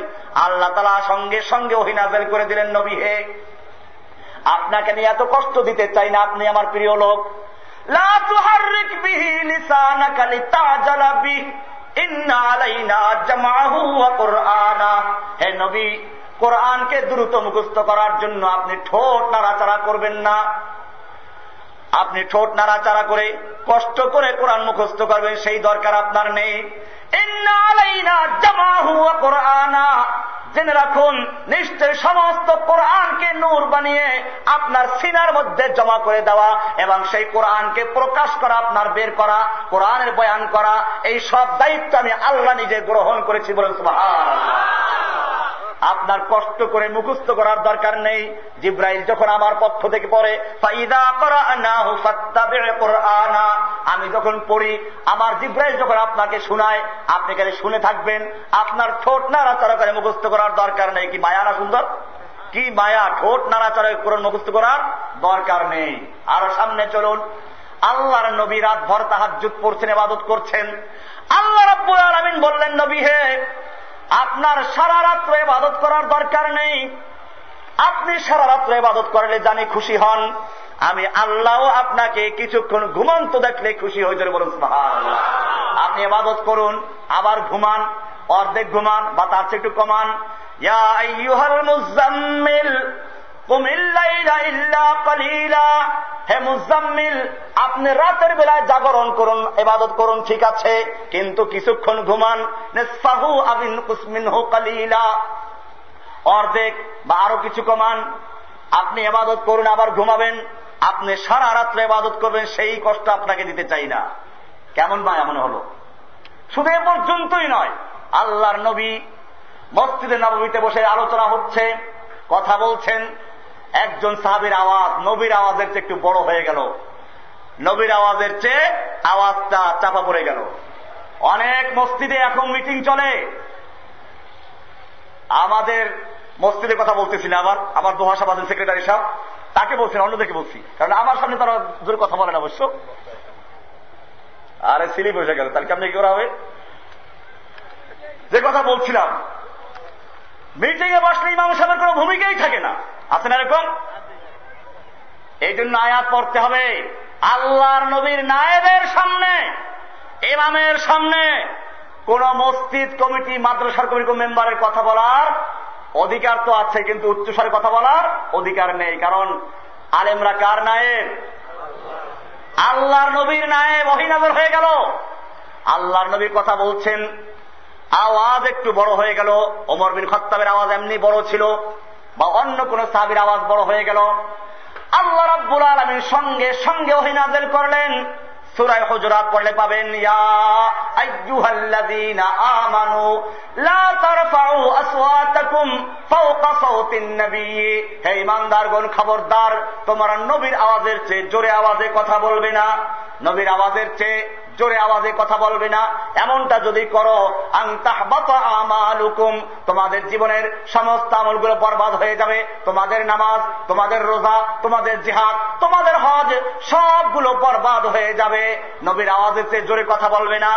আল্লাহ তাআলা সঙ্গে সঙ্গে ওহী নাযিল করে দিলেন, নবী হে, আপনাকে নিয়ে এত কষ্ট দিতে চাই না, আপনি আমার প্রিয় লোক। লা তুহাররিক বিহি লিসানাকা লিতাজালা বিহি ইন্না আলাইনা জামাহু ওয়া কুরআনা। হে নবী, কোরআনকে দ্রুত মুখস্থ করার জন্য আপনি ঠোঁট নাড়াচাড়া করবেন না। আপনি ঠোঁট নাড়াচাড়া করে কষ্ট করে কোরআন মুখস্থ করবেন, সেই দরকার আপনার নেই। ইন্না আলাইনা জামাহু ওয়া কুরআনা, জেনে রাখুন নিশ্চয় সমস্ত কোরআনকে নূর বানিয়ে আপনার সিনার মধ্যে জমা করে দেওয়া এবং সেই কোরআনকে প্রকাশ করা, আপনার বের করা, কোরআনের বয়ান করা, এই সব দায়িত্ব আমি আল্লাহ নিজে গ্রহণ করেছি। বলেন সুবহানাল্লাহ। আপনার কষ্ট করে মুখস্থ করার দরকার নেই। জিব্রাইল যখন আমার পক্ষ থেকে পড়ে, ফাইদা করানাহু ফাত্তাবি' কুরআনা, আমি যখন পড়ি, আমার জিব্রাইল যখন আপনাকে শোনায়, আপনি খালি শুনে থাকবেন, আপনার ঠোঁট নাড়াচাড়া করে মুখস্থ করার দরকার নেই। কি মায়া না সুন্দর? কি মায়া! ঠোঁট নাড়াচাড়া করে কোরআন মুখস্থ করার দরকার নেই। আরো সামনে চলুন। আল্লাহর নবী রাত ভর তাহাজ্জুদ পড়ছেন, ইবাদত করছেন। আল্লাহ রাব্বুল আলামিন বললেন, নবী হে, আপনার সারা রাত্র ইবাদত করার দরকার নেই। আপনি সারা রাত্র ইবাদত করলে জানি খুশি হন, আমি আল্লাহ আপনাকে কিছুক্ষণ ঘুমন্ত দেখলে খুশি হয়ে যাবে। বলুন সুবহানাল্লাহ। আপনি ইবাদত করুন আবার ঘুমান, অর্ধেক ঘুমান বা তার চেয়ে একটু কমান। ইয়া আইয়ুহাল মুযাম্মিল কুমিল লাইলা ইল্লা কালিলা, হে মুযাম্মিল আপনি রাতের বেলায় জাগরণ করুন, ইবাদত করুন, ঠিক আছে, কিন্তু কিছুক্ষণ ঘুমান। নিসফাহু আও ইনকুস মিনহু কালিলা, অর্ধেক বা আরো কিছু কমান। আপনি ইবাদত করুন আবার ঘুমাবেন, আপনি সারা রাত্রে ইবাদত করবেন, সেই কষ্ট আপনাকে দিতে চাই না। কেমন বা এমন হলো? শুধু এ পর্যন্তই নয়, আল্লাহর নবী মসজিদে নববীতে বসে আলোচনা হচ্ছে, কথা বলছেন, একজন সাহাবীর আওয়াজ নবীর আওয়াজের চেয়ে একটু বড় হয়ে গেল, নবীর আওয়াজের চেয়ে আওয়াজটা চাপা পড়ে গেল। অনেক মসজিদে এখন মিটিং চলে, আমাদের মসজিদের কথা বলতেছি না, আমার দোহা সাহেব আছেন সেক্রেটারি সাহেব, তাকে বলছেন, অন্যদেরকে বলছি, কারণ আমার সামনে তারা জোরে কথা বলেন অবশ্য। আরে সিলি বসে গেল, তাহলে কেমনি কি করা হবে? যে কথা বলছিলাম, মিটিং এ বসলে ইমাম সাহেবের কোনো ভূমিকাই থাকে না, আছে না এরকম? এই জন্য আয়াত পড়তে হবে, আল্লাহর নবীর নায়েবের সামনে, ইমামের সামনে কোন মসজিদ কমিটি, মাদ্রাসার কমিটি মেম্বারের কথা বলার অধিকার তো আছে, কিন্তু উচ্চস্বরে কথা বলার অধিকার নেই। কারণ আলেমরা কার নায়েব? আল্লাহর নবীর নায়েব। ওহী নাযিল হয়ে গেল, আল্লাহর নবী কথা বলছেন, আওয়াজ একটু বড় হয়ে গেল। ওমর বিন খাত্তাবের আওয়াজ এমনি বড় ছিল, বা অন্য কোন সাহাবীর আওয়াজ বড় হয়ে গেল। আল্লাহ রাব্বুল আলামিন সঙ্গে সঙ্গে ওহী নাযিল করলেন। সূরা হুজুরাত পড়লে পাবেন, ইয়া আইয়ুহাল্লাযীনা আমানু লা তারফাউ আসওয়াতাকুম ফাওকা সাওতিন নবী, হে ঈমানদারগণ খবরদার, তোমরা নবীর আওয়াজের চেয়ে জোরে আওয়াজে কথা বলবে না, নবীর আওয়াজের চেয়ে জোরে আওয়াজে কথা বলবে না। এমনটা যদি করো, আন তাহবাতা আমালুকুম, তোমাদের জীবনের সমস্ত আমলগুলো বরবাদ হয়ে যাবে, তোমাদের নামাজ, তোমাদের রোজা, তোমাদের জিহাদ, তোমাদের হজ, সবগুলো বরবাদ হয়ে যাবে। নবীর আওয়াজের চেয়ে জোরে কথা বলবে না।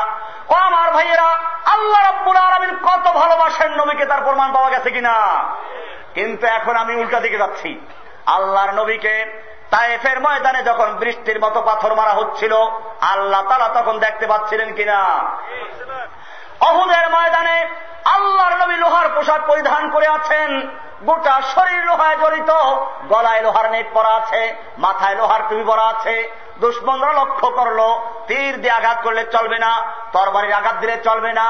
ও আমার ভাইয়েরা, আল্লাহ রাব্বুল আলামিন কত ভালোবাসেন নবীকে, তার প্রমাণ পাওয়া গেছে কিনা? কিন্তু এখন আমি উল্টা দিকে যাচ্ছি। আল্লাহর নবীকে তায়েফের ময়দানে যখন বৃষ্টির মতো পাথর মারা হচ্ছিল, আল্লাহ তাআলা তখন দেখতে পাচ্ছিলেন কিনা? উহুদের ময়দানে আল্লাহর নবী লোহার পোশাক পরিধান করে আছেন, গোটা শরীর লোহায় জড়িত, গলায় লোহার নেট পরা আছে, মাথায় লোহার টুপি পরা আছে। দুশমনরা লক্ষ্য করলো, তীর দিয়ে আঘাত করলে চলবে না, তরবারির আঘাত দিলে চলবে না।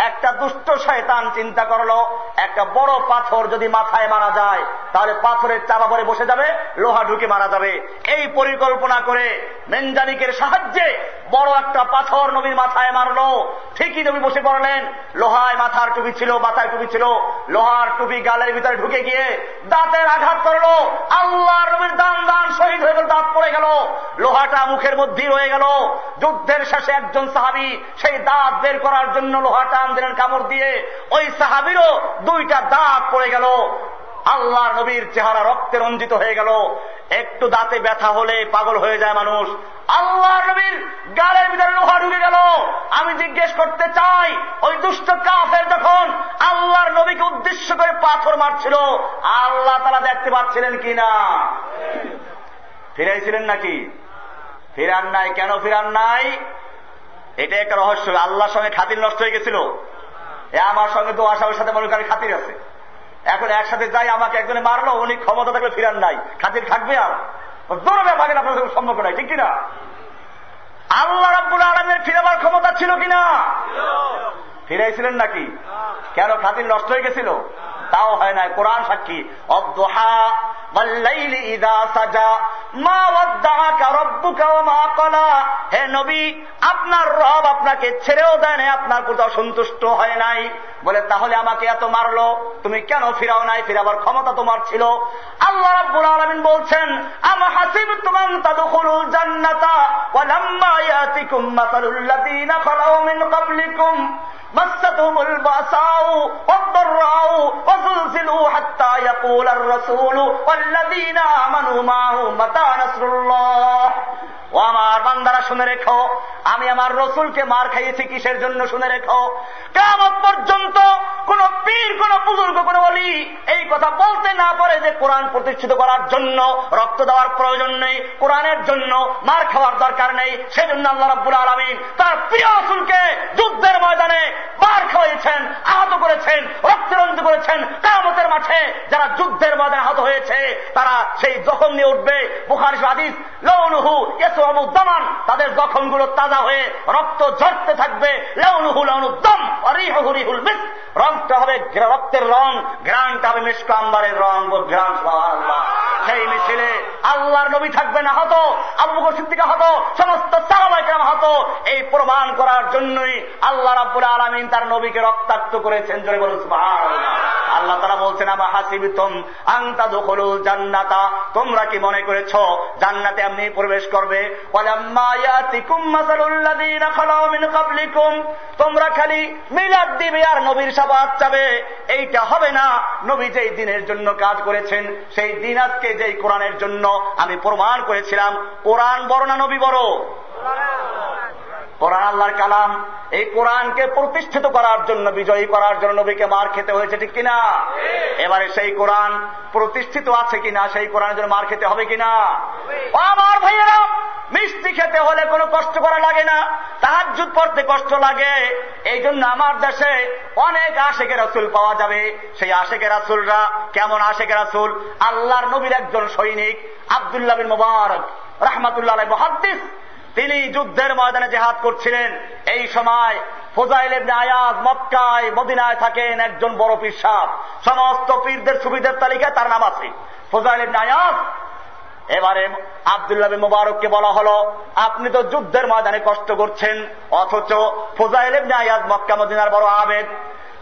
একটা দুষ্ট শয়তান চিন্তা করলো, একটা বড় পাথর যদি মাথায় মারা যায়, তাহলে পাথরের চাপা পরে বসে যাবে, লোহা ঢুকে মারা যাবে। এই পরিকল্পনা করে মেনজানিকের সাহায্যে বড় একটা পাথর নবীর মাথায় মারলো। ঠিকই নবী বসে পড়লেন, লোহায় মাথার টুপি ছিল, মাথায় টুপি ছিল, লোহার টুপি গালের ভিতরে ঢুকে গিয়ে দাঁতের আঘাত করলো। আল্লাহর নবীর দান শহীদ হয়ে গেল, দাঁত পড়ে গেল, লোহাটা মুখের মধ্যেই রয়ে গেল। যুদ্ধের শেষে একজন সাহাবী সেই দাঁত বের করার জন্য লোহাটা আনলেন কামড় দিয়ে, ওই সাহাবীরও দুইটা দাঁত পড়ে গেল। আল্লাহর নবীর চেহারা রক্তে রঞ্জিত হয়ে গেল। একটু দাঁতে ব্যথা হলে পাগল হয়ে যায় মানুষ। আল্লাহর নবীর গালের ভিতরে লোহা ঢুকে গেল। আমি জিজ্ঞেস করতে চাই, ওই দুষ্ট কাফের যখন আল্লাহর নবীকে উদ্দেশ্য করে পাথর মারছিল, আল্লাহ তাআলা দেখতে পাচ্ছিলেন কিনা? ফিরাইছিলেন নাকি? ফিরান নাই। কেন ফিরান নাই? এটা একটা রহস্য। আল্লাহর সঙ্গে খাতির নষ্ট হয়ে গেছিল। আমার সঙ্গে তো আসামের সাথে মনে করেন খাতির আছে, এখন একসাথে যাই, আমাকে একজনে মারলো, উনি ক্ষমতা থাকলে ফিরান নাই, খাতির থাকবে আর দৌড়বে ভাগেন, আপনার সম্ভব নয়, ঠিক কিনা? আল্লাহ রাব্বুল আলামিনের ফিরাবার ক্ষমতা ছিল কিনা? ফিরাইছিলেন নাকি? কেন খাতির নষ্ট হয়ে গেছিল? তাও হয় নাই। কোরআন সাক্ষী, অদ্দুহা ওয়াল্লাইলি ইযা সাজা মা ওয়াদ্দাআকা রাব্বুকা ওয়া মা ক্বালা, হে নবী আপনার রব আপনাকে ছেড়েও দেয় নাই, আপনার প্রতি অসন্তুষ্ট হয় নাই, বলে তাহলে আমাকে এত মারলো, তুমি কেন ফিরাও নাই? ফিরাবার ক্ষমতা তোমার ছিল। আল্লাহ রাব্বুল আলামিন বলছেন, আম হাসিবতুম আন তাদখুলুল জান্নাতা ওয়া লাম্মা ইয়াতিকুম মাসালুল লাযীনা খালাউ মিন ক্বাবলিকুম মাসাতুহুমুল বাসাউ ওয়াদ-দাররাউ ওয়াযুলজিলু হাত্তা ইয়াকুলার রাসূলু ওয়াল্লাযীনা আমানু মা'হু মাতা নাসরুল্লাহ। ও আমার বান্দারা শুনে রেখো, আমি আমার রসুলকে মার খাইয়েছি কিসের জন্য শুনে রেখো। কিয়ামত পর্যন্ত কোন পীর, কোন বুজুর্গ, কোন ওলি এই কথা বলতে না পারে যে কোরআন প্রতিষ্ঠিত করার জন্য রক্ত দেওয়ার প্রয়োজন নেই, কোরআনের জন্য মার খাওয়ার দরকার নেই। সেজন্য আল্লাহ রাব্বুল আলামিন তার প্রিয় রাসূলকে যুদ্ধের ময়দানে মার খাওয়াইছেন, আহত করেছেন, রক্তাক্ত করেছেন। কিয়ামতের মাঠে যারা যুদ্ধের ময়দানে আহত হয়েছে তারা সেই জখম নিয়ে উঠবে। বুখারী হাদিস, লাউনুহু ইয়াসউমু দামান, তাদের জখমগুলো তাজা হয়ে রক্ত ঝরতে থাকবে। লাউনুহু লাউনুদ দাম ওয়া রিহুহু রিহুল মিস্ক, রংটা হবে রক্তের রং, ঘ্রাণটা হবে মিশক আম্বারের রং, ঘ্রাণ। সুবহানাল্লাহ। সেই মিছিলে আল্লাহর নবী থাকবেন আহত, আবু বকর সিদ্দিক আহত, সমস্ত সাহাবায়ে কেরাম আহত। এই প্রমাণ করার জন্যই আল্লাহ রাব্বুল আলামিন তার নবীকে রক্তাক্ত করেছেন। জোরে বলুন সুবহানাল্লাহ। আল্লাহ তাআলা বলছেন, আমা হাসিবতুম আন তাদখুলুল জান্নাতা, তোমরা কি মনে করেছো জান্নাতে এমনি প্রবেশ করবে? ওয়ালাম্মা ইয়াতিকুম মাসালুল লাযীনা খালাউ মিন ক্বাবলিকুম, তোমরা খালি মিলাদ দিবে আর নবীর শাফাআত চাবে, এইটা হবে না। নবী যেই দিনের জন্য কাজ করেছেন সেই দিন আজকে যেই কোরআনের জন্য আমি প্রমাণ করেছিলাম। কোরআন বড় না নবী বড়? কোরআন আল্লাহর কালাম। এই কোরআনকে প্রতিষ্ঠিত করার জন্য, বিজয়ী করার জন্য নবীকে মার খেতে হয়েছে, ঠিক কিনা? এবারে সেই কোরআন প্রতিষ্ঠিত আছে কিনা, সেই কোরআনের জন্য মার খেতে হবে কিনা? আমার ভাইয়েরা, মিষ্টি খেতে হলে কোনো কষ্ট করা লাগে না, তাহাজ্জুদ পড়তে কষ্ট লাগে। এই জন্য আমার দেশে অনেক আশেকে রাসূল পাওয়া যাবে। সেই আশেকে রাসূলরা কেমন আশেকে রাসূল? আল্লাহর নবীর একজন সৈনিক আব্দুল্লাহ বিন মুবারক রাহমাতুল্লাহ আলাইহি মুহাদ্দিস, তিনি যুদ্ধের ময়দানে জিহাদ করছিলেন। এই সময় ফুযাইল ইবনে আয়াজ মক্কায় মদিনায় থাকেন, একজন বড় পীর সাহেব, সমস্ত পীরদের সুবিধার তালিকায় তার নাম আছে, ফুযাইল ইবনে আয়াজ। এবারে আব্দুল্লাহ বিন মুবারককে বলা হলো, আপনি তো যুদ্ধের ময়দানে কষ্ট করছেন, অথচ ফুযাইল ইবনে আয়াজ মক্কা মদিনার বড় আবেদ,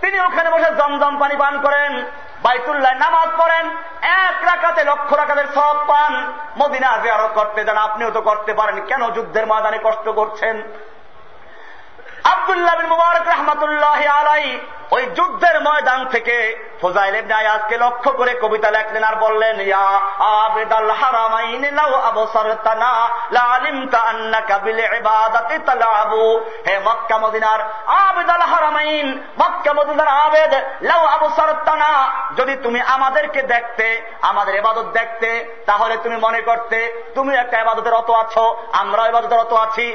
তিনি ওখানে বসে জমজম পানি পান করেন, বাইতুল্লাহ নামাজ পড়েন, এক রাকাতে লক্ষ রাকাতের সওয়াব পান। মদিনা জিয়ারত করতে যান, আপনিও তো করতে পারেন, কেন যুদ্ধের ময়দানে কষ্ট করছেন? আব্দুল্লাহ বিন মুবারক রাহমাতুল্লাহি আলাইহি ওই যুদ্ধের ময়দান থেকে ফুযাইল ইবনে আয়াজকে লক্ষ্য করে কবিতা লেখলেন আর বললেন, ইয়া আবিদাল হারামাইন লাউ আবসারতানা লা আলিমতা আন্নাকা বিল ইবাদাতি তালাবু। হে মক্কা মদিনার আবিদাল হারামাইন, মক্কা মদিনার আবেদ, লাউ আবসারতানা, যদি তুমি আমাদেরকে দেখতে, আমাদের ইবাদত দেখতে, তাহলে তুমি মনে করতে তুমি একটা ইবাদতের রত আছো, আমরা ইবাদতের রত আছি।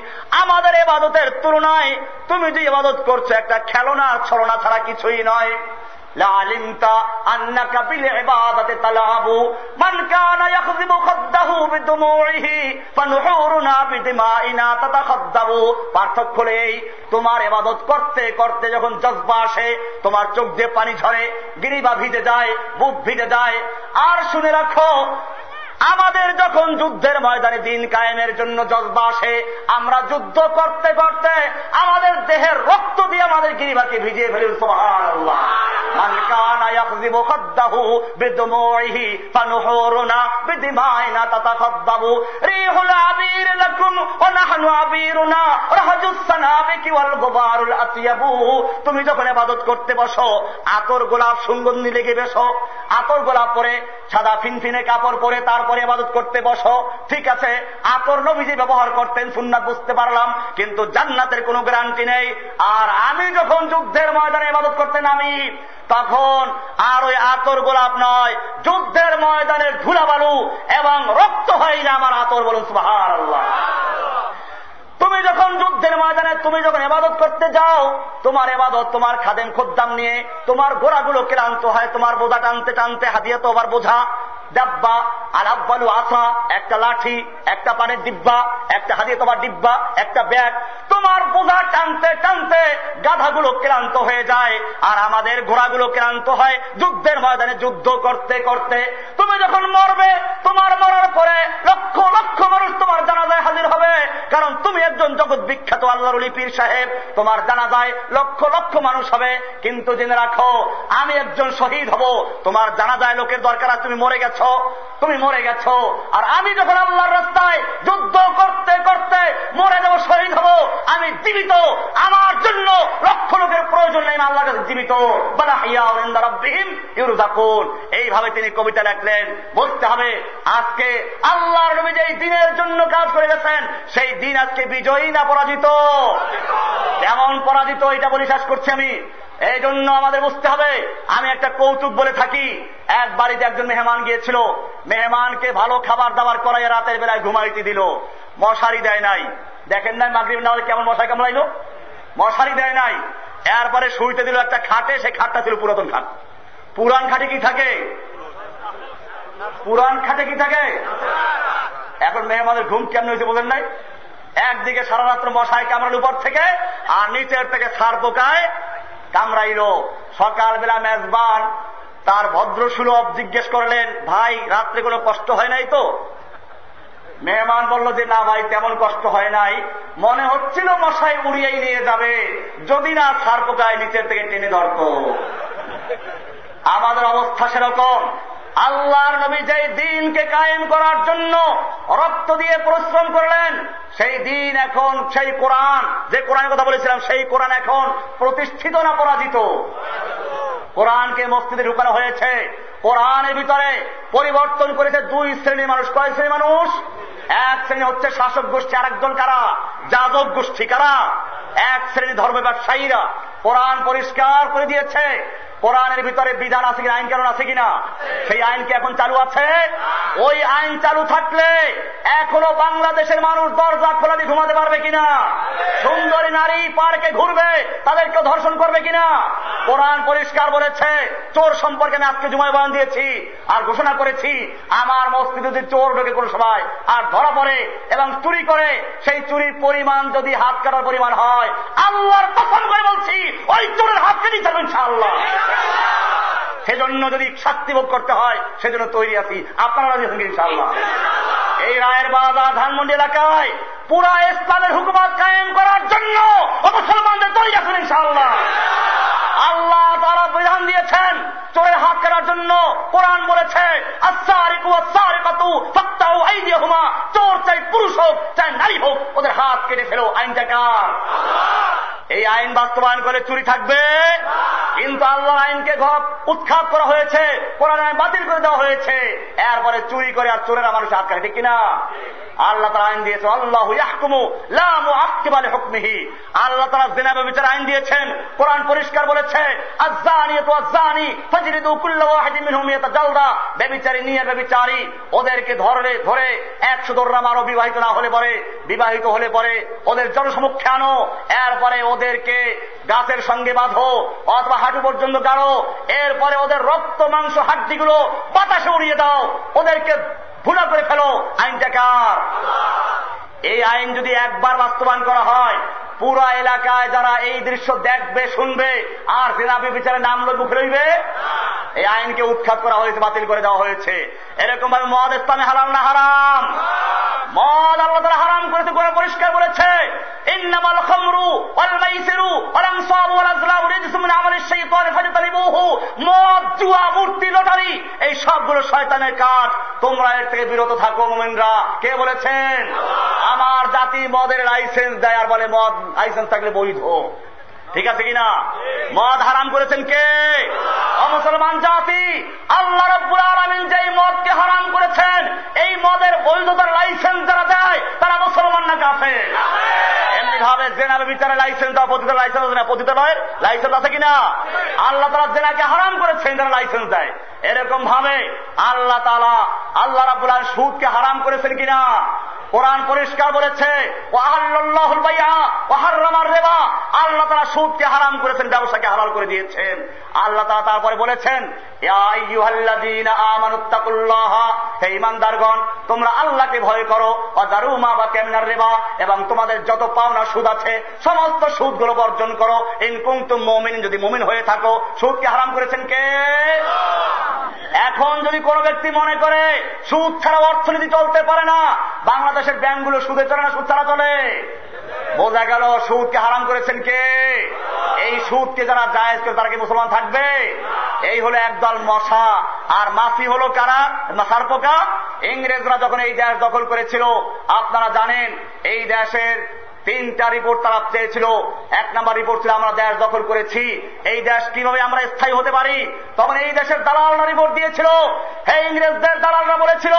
আমাদের ইবাদতের তুলনায় তুমি যে ইবাদত করছো একটা খেলনা ছলনা ছাড়া কিছুই নয়। লাআলিমতা আন্নাকা বিল ইবাদাতি তালাবু মান কানা ইয়াখযিবু খাদ্দাহু বিদুমুইহি ফানুহুরুনা বিদিমাইনা তাতাখাদ্দাবু। পার্থক্য এই, তোমার ইবাদত করতে করতে যখন জজবা আসে, তোমার চোখ দিয়ে পানি ঝরে, গিরিবা ভিজে যায়, বুক ভিজে যায়। আর শুনে রাখো, আমাদের যখন যুদ্ধের ময়দানে দিন কায়েমের জন্য জজবা আসে, আমরা যুদ্ধ করতে করতে আমাদের দেহের রক্ত দিয়ে আমাদের গিরিবাকে ভিজিয়ে ফেলি। সুবহানাল্লাহ। মান কানা ইয়াখযিবু খাদ্দাহু বিদুমুইহি ফানুহুরুনা বিদিমাইনা তাতাখাদ্দাবু। রিহুল আবির লাকুম ওয়া নাহনু আবিরুনা রাহাজুস সানাবিকি ওয়াল গুবারুল আতিয়াবু। তুমি যখন ইবাদত করতে বসো, আতর গোলাপ সুগন্ধি লেগে বসো, আতর গোলাপ পরে, সাদা ফিনফিনে কাপড় পরে তারপরে ইবাদত করতে বসো, ঠিক আছে। আতর নবীজি ব্যবহার করতেন, সুন্নাত বুঝতে পারলাম, কিন্তু জান্নাতের কোনো গ্যারান্টি নেই। আর আমি যখন যুদ্ধের ময়দানে ইবাদত করতে নামি, তখন আর ওই আতর গোলাপ নয়, যুদ্ধের ময়দানের ধুলাবালু এবং রক্ত হয়ে যায় আমার আতর। বলুন সুবহানাল্লাহ। তুমি যখন যুদ্ধের ময়দানে তুমি যখন ইবাদত করতে যাও, তোমার ইবাদত তোমার খাদেম খুদ্দাম নিয়ে, তোমার গোড়াগুলো ক্লান্ত হয়, তোমার বোঝা টানতে টানতে, হাদিয়া তো আবার বোঝা, ডাব্বা আর আব্বালু আসা, একটা লাঠি, একটা পানির ডিব্বা, একটা হাদিয়া তোমার ডিব্বা, একটা ব্যাগ, তোমার বোঝা টানতে টানতে গাধাগুলো ক্লান্ত হয়ে যায়, আর আমাদের ঘোড়াগুলো ক্লান্ত হয় যুদ্ধের ময়দানে যুদ্ধ করতে করতে। তুমি যখন মরবে, তোমার মরার পরে লক্ষ লক্ষ মানুষ তোমার জানাজায় হাজির হবে, কারণ তুমি একজন জগৎ বিখ্যাত আল্লাহর ওলি পীর সাহেব, তোমার জানাজায় লক্ষ লক্ষ মানুষ হবে। কিন্তু জেনে রাখো, আমি একজন শহীদ হব, তোমার জানাজায় লোকের দরকার আছে, তুমি মরে গেছো, তুমি মরে গেছো। আর আমি যখন আল্লাহর রাস্তায় যুদ্ধ করতে করতে মরে যাব, শহীদ হব, আমি জীবিত, আমার জন্য লক্ষ লোকের প্রয়োজন নেই, আল্লাহর কাছে জীবিত। বালা হিয়া ইনদা রাব্বিহিম ইউরযাকুন। এইভাবে তিনি কবিতা লেখলেন। বলতে হবে, আজকে আল্লাহর নবী যেই দিনের জন্য কাজ করে গেছেন, সেই দিন আজকে বিজয়ী না পরাজিত? কেমন পরাজিত এটা বলে শেষ করছি আমি। এই জন্য আমাদের বুঝতে হবে। আমি একটা কৌতুক বলে থাকি, এক বাড়িতে একজন মেহমান গিয়েছিল, মেহমানকে ভালো খাবার দাবার করাইয়া রাতের বেলায় ঘুমাইতে দিল, মশারি দেয় নাই। দেখেন নাই মাগরিব না হলে কেমন মশারি কামড়াইলো? মশারি দেয় নাই। এরপরে শুইতে দিল একটা খাটে, সেই খাটটা ছিল পুরাতন খাট। পুরান খাটে কি থাকে? পুরান খাটে কি থাকে? এখন মেহমানের ঘুম কেমন হয়েছে বলেন নাই? একদিকে সারা রাত্র মশায় কামড়াল উপর থেকে, আর নিচের থেকে সার পোকায় কামড়াইল। সকালবেলা মেজবান তার ভদ্রসুলভ জিজ্ঞেস করলেন, ভাই রাত্রে কোনো কষ্ট হয় নাই তো? মেহমান বলল যে না ভাই, তেমন কষ্ট হয় নাই, মনে হচ্ছিল মশাই উড়িয়েই নিয়ে যাবে যদি না সার পোকায় নিচের থেকে টেনে ধরত। আমাদের অবস্থা সেরকম। আল্লাহর নবী যেই দিনকে কায়েম করার জন্য রক্ত দিয়ে পরিশ্রম করলেন, সেই দিন এখন, সেই কোরআন, যে কোরআনের কথা বলেছিলাম, সেই কোরআন এখন প্রতিষ্ঠিত না পরাজিত? কোরআনকে মসজিদে ঢুকানো হয়েছে। কোরআনের ভিতরে পরিবর্তন করেছে দুই শ্রেণীর মানুষ। কয় শ্রেণীর মানুষ? এক শ্রেণী হচ্ছে শাসক গোষ্ঠী, আর একজন কারা? যাদব গোষ্ঠী। কারা? এক শ্রেণী ধর্ম ব্যবসায়ীরা। কোরআন পরিষ্কার করে দিয়েছে কোরআনের ভিতরে বিধান আছে কিনা, আইন কানুন আছে কিনা। সেই আইন কি এখন চালু আছে? ওই আইন চালু থাকলে এখনো বাংলাদেশের মানুষ দরজা খোলা দিয়ে ঘুমাতে পারবে কিনা? সুন্দরী নারী পার্কে ঘুরবে, তাদেরকে ধর্ষণ করবে কিনা? কোরআন পরিষ্কার বলেছে। চোর সম্পর্কে আমি আজকে জুমায় বয়ান দিয়েছি আর ঘোষণা করেছি, আমার মসজিদে যদি চোর ঢোকে কোনো সময় আর ধরা পড়ে এবং চুরি করে, সেই চুরির পরিমাণ যদি হাত কাটার পরিমাণ হয়, আল্লাহর কসম করে বলছি ওই চোরের হাত কেটে যাবে ইনশাআল্লাহ। সেজন্য যদি শাস্তি ভোগ করতে হয় সেজন্য তৈরি আছি। আপনারা রাজি আছেন ইনশাআল্লাহ? এই রায়ের বাজার ধানমন্ডি এলাকায় পুরা ইসলামের হুকুমত কায়েম করার জন্য মুসলমানদের তৈরি আছেন ইনশাআল্লাহ। আল্লাহ তাআলা বিধান দিয়েছেন চোরের হাত কাটার জন্য। কোরআন বলেছে আস-সারিকু ওয়াস-সারিকাতু ফাকতাউ আইদিয়াহুমা, চোর চাই পুরুষ হোক চাই নারী হোক, ওদের হাত কেটে ফেলো। আইনটা কার? এই আইন বাস্তবায়ন করে চুরি থাকবে? কিন্তু আল্লাহর আইনকে উৎখাত করা হয়েছে, কোরআনের আইন বাতিল করে দেওয়া হয়েছে। এরপরে চুরি করে আর চোরেরা মানুষ হাত কাটে, ঠিক কিনা? আল্লাহ তাআলা আইন দিয়েছে আল্লাহু ইয়াহকুমু লা মুআক্কিবা লিহুকমিহি। আল্লাহ তাআলা জিনা ব্যভিচার আইন দিয়েছেন। কোরআন পরিষ্কার বলেছে আয-যানিয়াতু ওয়াজ-যানি ফাজলিদু কুল্লা ওয়াহিদিন মিনহুম মিয়াতা জালদা। ব্যভিচারী নিয়ে ব্যভিচারী, ওদেরকে ধরে 100 দৌড়া মারো। বিবাহিত না হলে পরে, বিবাহিত হলে পরে ওদের জনসমক্ষে আনো, এরপরে ওদেরকে গাছের সঙ্গে বাঁধো অথবা হাঁটু পর্যন্ত গাড়ো, এরপরে ওদের রক্ত মাংস হাড্ডিগুলো বাতাসে উড়িয়ে দাও, ওদেরকে ভুনা করে ফেলো। আইনটা কার? এই আইন যদি একবার বাস্তবায়ন করা হয়, পুরা এলাকায় যারা এই দৃশ্য দেখবে শুনবে আর জিনা ব্যভিচারে নাম মুখে রইবে? এই আইনকে উৎখাত করা হয়েছে, বাতিল করে দেওয়া হয়েছে। এরকম ভাবে মদ ইসলামে হালাল না হারাম? মদ আল্লাহ তাআলা হারাম করেছে, কোরআন পরিষ্কার বলেছে ইন্নামাল খামরু ওয়াল মাইসিরু ওয়াল আনসাবু ওয়াল আজলামু রিজসুম মিন আমালিশ শাইতানি ফাজতানিবুহু। মদ, জুয়া, মূর্তি, লটারি এই সবগুলো শয়তানের কাজ, তোমরা এর থেকে বিরত থাকো মুমিনরা। কে বলেছেন? আমার জাতি মদের লাইসেন্স দেয় আর বলে মদ লাইসেন্স থাকলে বৈধ। ঠিক আছে কিনা? মদ হারাম করেছেন কে? মুসলমান জাতি। আল্লাহ রাব্বুল আলামিন যেই মদকে হারাম করেছেন, এই মদের বৈধতার লাইসেন্স যারা দেয় তারা মুসলমান না কাফের? এমনি ভাবে জেনা বিচারে লাইসেন্স দেওয়া, পতিতার লাইসেন্স না, পতিতালয়ের লাইসেন্স আছে কিনা? আল্লাহ তাআলা জেনাকে হারাম করেছেন, যারা লাইসেন্স দেয়। এরকম ভাবে আল্লাহ তাআলা, আল্লাহ রাব্বুল আলামিন সুদকে হারাম করেছেন কিনা? কোরআন পরিষ্কার বলেছে ওয়াহাল্লাল্লাহুল বাইআ ওয়া হাররামার রিবা। আল্লাহ তাআলা সুদকে হারাম করেছেন, ব্যবসাকে হালাল করে দিয়েছেন। আল্লাহ তাআলা তারপরে বলেছেন ইয়া আইয়ুহাল্লাযীনা আমানুত্তাকুল্লাহা, হে ঈমানদারগণ তোমরা আল্লাহকে ভয় করো, ওয়া যারু মা বাকিয়া মিনার রিবা, এবং তোমাদের যত পাওনা সুদ আছে সমস্ত সুদগুলো বর্জন করো। ইন কুনতুম মুমিনিন, যদি মুমিন হয়ে থাকো। সুদকে হারাম করেছেন কে? এখন যদি কোন ব্যক্তি মনে করে সুদ ছাড়া অর্থনীতি চলতে পারে না, বাংলাদেশের ব্যাংকগুলো সুদে চলে না সুদ ছাড়া চলে? বোঝা গেল সুদকে হারাম করেছেন কে? এই সুদকে যারা জায়েজ করে তারা কি মুসলমান থাকবে? এই হলো একদল মশা। আর মাছি হলো কারা? সারপোকা। ইংরেজরা যখন এই দেশ দখল করেছিল, আপনারা জানেন এই দেশের তিনটা রিপোর্ট তারা চেয়েছিল। এক নাম্বার রিপোর্ট ছিল আমরা দেশ দখল করেছি, এই দেশ কিভাবে আমরা স্থায়ী হতে পারি। তখন এই দেশের দালালরা রিপোর্ট দিয়েছিল, এই ইংরেজদের দালালরা বলেছিল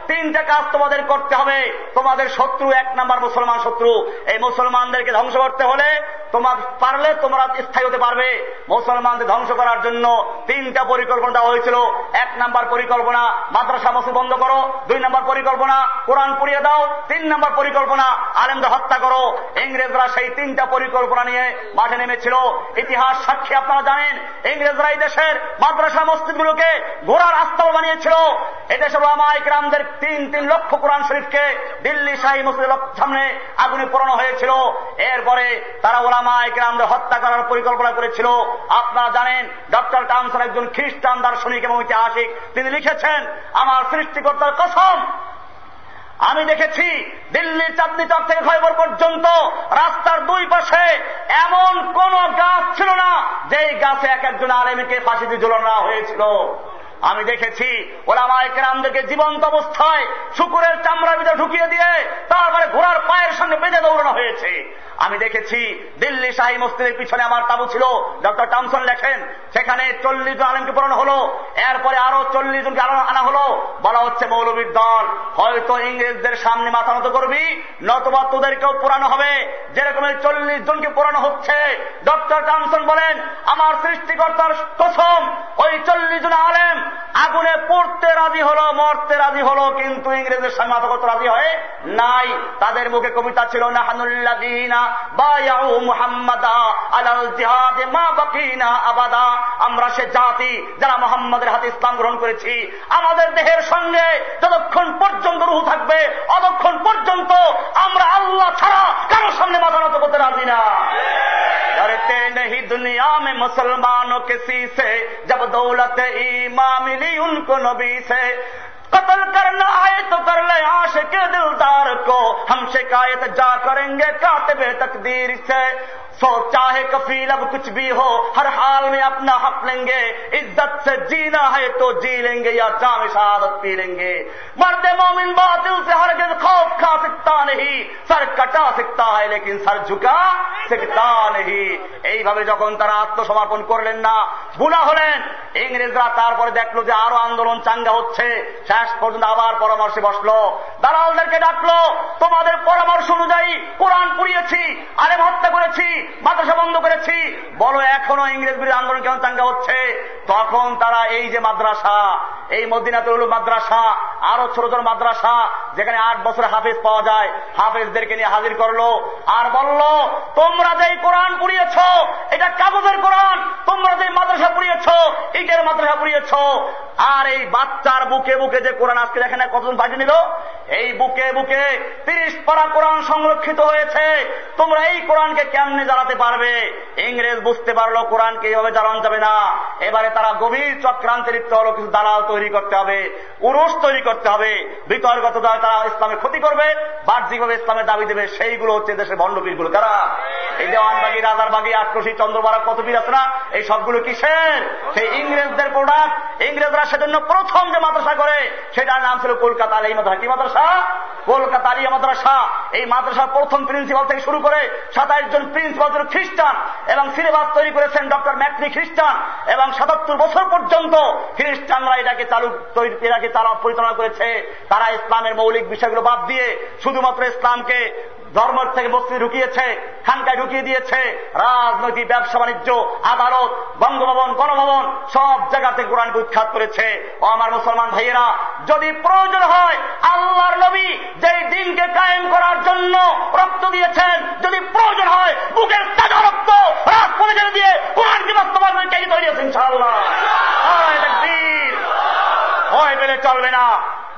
তিনটা কাজ তোমাদের করতে হবে। তোমাদের শত্রু এক নাম্বার মুসলমান শত্রু, এই মুসলমানদেরকে ধ্বংস করতে হলে তোমার পারলে তোমরা স্থায়ী হতে পারবে। মুসলমানদের ধ্বংস করার জন্য তিনটা পরিকল্পনা দেওয়া হয়েছিল। এক নাম্বার পরিকল্পনা মাদ্রাসা মসজিদ বন্ধ করো, দুই নাম্বার পরিকল্পনা কোরআন পুড়িয়ে দাও, তিন নাম্বার পরিকল্পনা আলেমদের হত্যা করো। ইংরেজরা সেই তিনটা পরিকল্পনা নিয়ে মাঠে নেমেছিল। ইতিহাস সাক্ষী আপনারা জানেন, ইংরেজরা এই দেশের মাদ্রাসা মসজিদগুলোকে ঘোড়ার আস্তাবল বানিয়েছিল। এদেশের ওলামায়ে কেরামদের 3 লক্ষ কোরআন শরীফকে দিল্লি শাহী মসজিদের সামনে আগুনে পোড়ানো হয়েছিল। এরপরে তারা ওলামায়ে কেরামদের হত্যা করার পরিকল্পনা করেছিল। আপনারা জানেন ডক্টর টামসন একজন খ্রিস্টান দার্শনিক এবং ঐতিহাসিক, তিনি লিখেছেন, আমার সৃষ্টিকর্তার কসম, আমি দেখেছি দিল্লির চাঁদনী চক থেকে খয়বর পর্যন্ত রাস্তার দুই পাশে এমন কোন গাছ ছিল না যেই গাছে এক একজন আলেমকে ফাঁসি দিয়ে ঝুলানো হয়েছিল। আমি দেখেছি ওলামায়ে কেরামদেরকে জীবন্ত অবস্থায় শুকুরের চামড়ার ভিতরে ঢুকিয়ে দিয়ে তারপরে ঘোড়ার পায়ের সঙ্গে বেঁধে দৌড়ানো হয়েছে। আমি দেখেছি দিল্লি শাহী মসজিদের পিছনে আমার তাবু ছিল, ডক্টর টমসন লেখেন, সেখানে 40 জন আলেমকে পোড়ানো হলো। এরপরে আরো 40 জনকে আনা হলো। বলা হচ্ছে মৌলবীর দল, হয়তো ইংরেজদের সামনে মাথা নত করবি, নতুবা তোদেরকেও পোড়ানো হবে। যেরকম 40 জনকে পোড়ানো হচ্ছে, ডক্টর টমসন বলেন, আমার সৃষ্টিকর্তার কসম, ওই 40 জন আলেম আগুনে পড়তে রাজি হলো, মরতে রাজি হলো, কিন্তু ইংরেজের সামনে মাথা করতে রাজি হয় নাই। তাদের মুখে কবিতা ছিল, নাহানুল্লাযীনা বায়াউ মুহাম্মাদা আলাল জিহাদে মা বাকিনা আবাদা। আমরা সে জাতি যারা মুহাম্মাদের হাতে ইসলাম গ্রহণ করেছি, আমাদের দেহের সঙ্গে যতক্ষণ পর্যন্ত রূহ থাকবে ততক্ষণ পর্যন্ত আমরা আল্লাহ ছাড়া কারোর সামনে মাথা নত করতে রাজি না। डरते नहीं दुनिया में मुसलमानों किसी से, जब दौलत ईमान मिली उनको नबी से। कत्ल करना आए तो कर ले आशिक दिलदार को, हम शिकायत जा करेंगे कातिबे तकदीर से। सो चाहे कफील अब कुछ भी हो, हर हाल में अपना हक लेंगे। इज्जत से जीना है तो जी लेंगे या जाम शहादत पी लेंगे। मर्द मोमिन बातिल से हरगिज खौफ खा सकता नहीं, सर कटा सकता है लेकिन सर झुका सकता नहीं। এইভাবে যখন তারা আত্মসমর্পণ করলেন না, বুনা হলেন, ইংরেজরা তারপরে দেখলো যে আরো আন্দোলন চাঙ্গা হচ্ছে। শেষ পর্যন্ত আবার পরামর্শে বসলো, দালালদেরকে ডাকলো, তোমাদের পরামর্শ অনুযায়ী কোরআন পুড়িয়েছি, আলেম হত্যা করেছি, মাদ্রাসা বন্ধ করেছি, বলো এখনো ইংরেজ বিরোধী আন্দোলন কেমন চাঙ্গা হচ্ছে। তখন তারা এই যে মাদ্রাসা, এই মদিনাতুল উলুম মাদ্রাসা, আরো ছোট ছোট মাদ্রাসা যেখানে 8 বছরে হাফেজ পাওয়া যায়, হাফেজদেরকে নিয়ে হাজির করলো আর বলল, তোমরা যে কোরআন পুড়িয়েছ এটা কাগজের কোরআন, তোমরা যে মাদ্রাসা পুড়িয়েছ ইটের মাদ্রাসা পুড়িয়েছ, আর এই বাচ্চার বুকে বুকে যে কোরআন আজকে দেখেন না কতজন পাঠিয়ে নিল, এই বুকে বুকে 30 পারা কোরআন সংরক্ষিত হয়েছে। তোমরা এই কোরআনকে কেমনে জ্বালাতে পারবে? ইংরেজ বুঝতে পারলো কোরআনকে এইভাবে জ্বালানো যাবে না। এবারে তারা গভীর চক্রান্তে লিপ্ত হলো, কিছু দালাল তৈরি করতে হবে, উরস তৈরি করতে হবে, বিতর্কত তারা ইসলামের ক্ষতি করবে, বাহ্যিকভাবে ইসলামের দাবি দেবে। সেইগুলো হচ্ছে দেশের ভণ্ডপীরগুলো। তারা এই দেওয়ানবাগি, রাজারবাগি, আটরশি, চন্দ্রবাড়া, কত পীর আছে না, এই সবগুলো কিসের? সেই ইংরেজদের প্রোডাক্ট। ইংরেজরা সেজন্য প্রথম যে মাদ্রাসা করে সেটার নাম ছিল কলকাতা আলিয়া মাদ্রাসা। কি মাদ্রাসা? কলকাতা আলিয়া মাদ্রাসা। এই মাদ্রাসার প্রথম প্রিন্সিপাল থেকে শুরু করে 27 জন প্রিন্সিপাল ছিল খ্রিস্টান, এবং সিলেবাস তৈরি করেছেন ডক্টর ম্যাকনি খ্রিস্টান, এবং 77 বছর পর্যন্ত খ্রিস্টানরা এটাকে পরিচালনা করেছে। তারা ইসলামের মৌলিক বিষয়গুলো বাদ দিয়ে শুধুমাত্র ইসলামকে ধর্মের থেকে মসজিদে ঢুকিয়েছে, খানকায় ঢুকিয়ে দিয়েছে। রাজনৈতিক, ব্যবসা বাণিজ্য, আদালত, বঙ্গভবন, গণভবন, সব জায়গাতে কোরআনকে উৎখাত করেছে। ও আমার মুসলমান ভাইয়েরা, যদি প্রয়োজন হয়, আল্লাহর নবী যেই দিনকে কায়েম করার জন্য রক্ত দিয়েছেন, যদি প্রয়োজন হয় বুকের তাজা রক্ত রাজপথে জেলে দিয়ে কোরআনকে বাস্তবায়ন কে তৈরি আছে ইনশাআল্লাহ। ভয় পেলে চলবে না,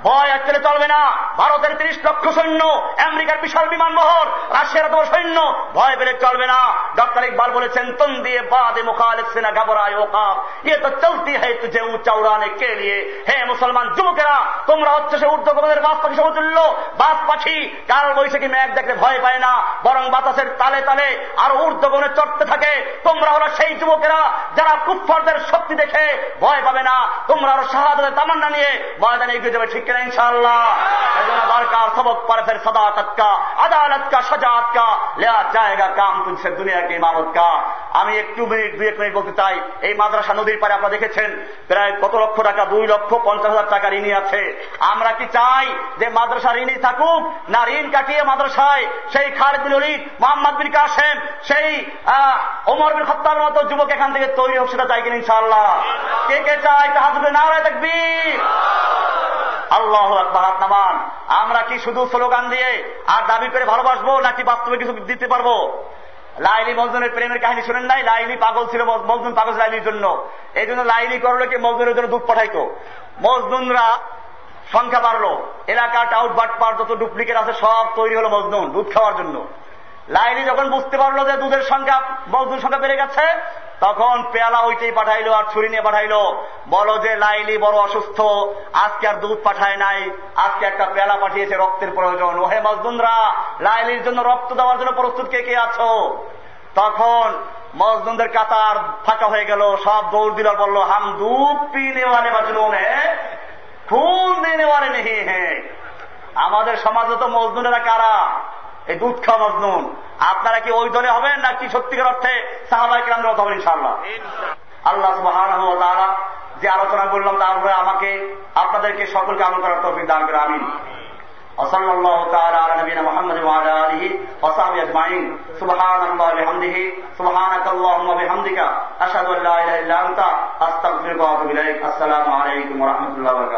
ভয় আসলে চলবে না। ভারতের 30 লক্ষ সৈন্য, আমেরিকার বিশাল বিমান বহর, রাশিয়ার এত সৈন্য, ভয় পেলে চলবে না। ডক্টর ইকবাল বলেছেন, তুম দিয়ে বাদে মুখালিফ সে না ঘবরায় ওকাব, ইয়ে তো চলতি है तुझे ऊंचा उड़ाने के लिए। হে মুসলমান যুবকেরা, তোমরা হচ্ছে সে ঊর্ধ্বগমনের বাস পাখি সমতুল্য। বাস পাখি কাল বৈশাখী মেঘ দেখলে ভয় পায় না, বরং বাতাসের তালে তালে আরো ঊর্ধ্বগমনে চড়তে থাকে। তোমরা হলো সেই যুবকেরা যারা কুফফারদের শক্তি দেখে ভয় পাবে না। তোমরা আরো শাহাদাতের তামান্না নিয়ে ময়দানে এগিয়ে যাবে, ঠিক কিনা ইনশাআল্লাহ? এজন্য দরকার সবক पर फिर सदाकत का, अदालत का, शजाअत का, लिया जाएगा काम तुझसे दुनिया की इमामत का। আমি একটু মিনিট 2-1 মিনিট বলতে চাই, এই মাদ্রাসা নদীর পারে আপনারা দেখেছেন প্রায় কত লক্ষ টাকা, 2,50,000 টাকা ঋণী আছে। আমরা কি চাই যে মাদ্রাসা ঋণী থাকুক, না ঋণ কাটিয়ে মাদ্রাসায় সেই খালিদ বিন ওলীদ, মুহাম্মদ বিন কাসেম, সেই ওমর বিন খাত্তাবের মতো যুবক এখান থেকে তৈরি হোক, সেটা চাই কিনা ইনশাআল্লাহ? কে কে চাই? তাহজ্জুদে নারায়ে তাকবীর, আল্লাহু আকবার, হাত নামান। আমরা কি শুধু স্লোগান দিয়ে আর দাবি করে ভালোবাসবো, নাকি বাস্তবে কিছু দিতে পারবো? লাইলি মজনুনের প্রেমের কাহিনী শুনেন নাই? লাইলি পাগল ছিল, মজনুন পাগল লাইলির জন্য। এই জন্য লাইলি করলো কি, মজনুনের জন্য দুধ পাঠাইতো। মজনুনরা সংখ্যা বাড়লো, এলাকা টাউট বাটপার যত ডুপ্লিকেট আছে সব তৈরি হলো মজনুন দুধ খাওয়ার জন্য। লাইলি যখন বুঝতে পারলো যে দুধের সংখ্যা, মজনুর সংখ্যা বেড়ে গেছে, তখন পেয়ালা ওইটাই পাঠাইলো আর ছুরি নিয়ে পাঠাইলো। বলো যে লাইলি বড় অসুস্থ, আজকে আর দুধ পাঠায় নাই, আজকে একটা পেয়ালা পাঠিয়েছে, রক্তের প্রয়োজন। ওহে মজনুনরা, লাইলির জন্য রক্ত দেওয়ার জন্য প্রস্তুত কে কে আছো? তখন মজনুনদের কাতার ফাঁকা হয়ে গেল, সব দৌড় দিল, বলল হাম দুধ পিনে ওয়ালে মজনুন হ্যাঁ, খুন দেনে ওয়ালে নেহি হ্যাঁ। আমাদের সমাজে তো মজনুনেরা কারা? এই দুধ খাওয়া মজনুন। আপনারা কি ওই দলে হবেন, নাকি সত্যিকার অর্থে সাহাবায়ে কেরামদের মত হবেন ইনশাআল্লাহ? আল্লাহ সুবহানাহু ওয়া তাআলা যে আলোচনা করলাম তার উপরে আমাকে আপনাদেরকে সকলকে আমল করার তৌফিক দান করে, আমিন। ওয়াসাল্লাল্লাহু তাআলা আলা নবিয়িনা মুহাম্মাদ ওয়া আলা আলিহি ওয়া সাহবিহি আজমাইন। সুবহানাল্লাহি ওয়া বিহামদিহি, সুবহানাকাল্লাহুম্মা ওয়া বিহামদিকা, আশহাদু আল্লা ইলাহা ইল্লা আনতা, আস্তাগফিরুকা ওয়া আতুবু ইলাইক। আসসালামু আলাইকুম ওয়া রাহমাতুল্লাহি ওয়া বারাকাতুহু।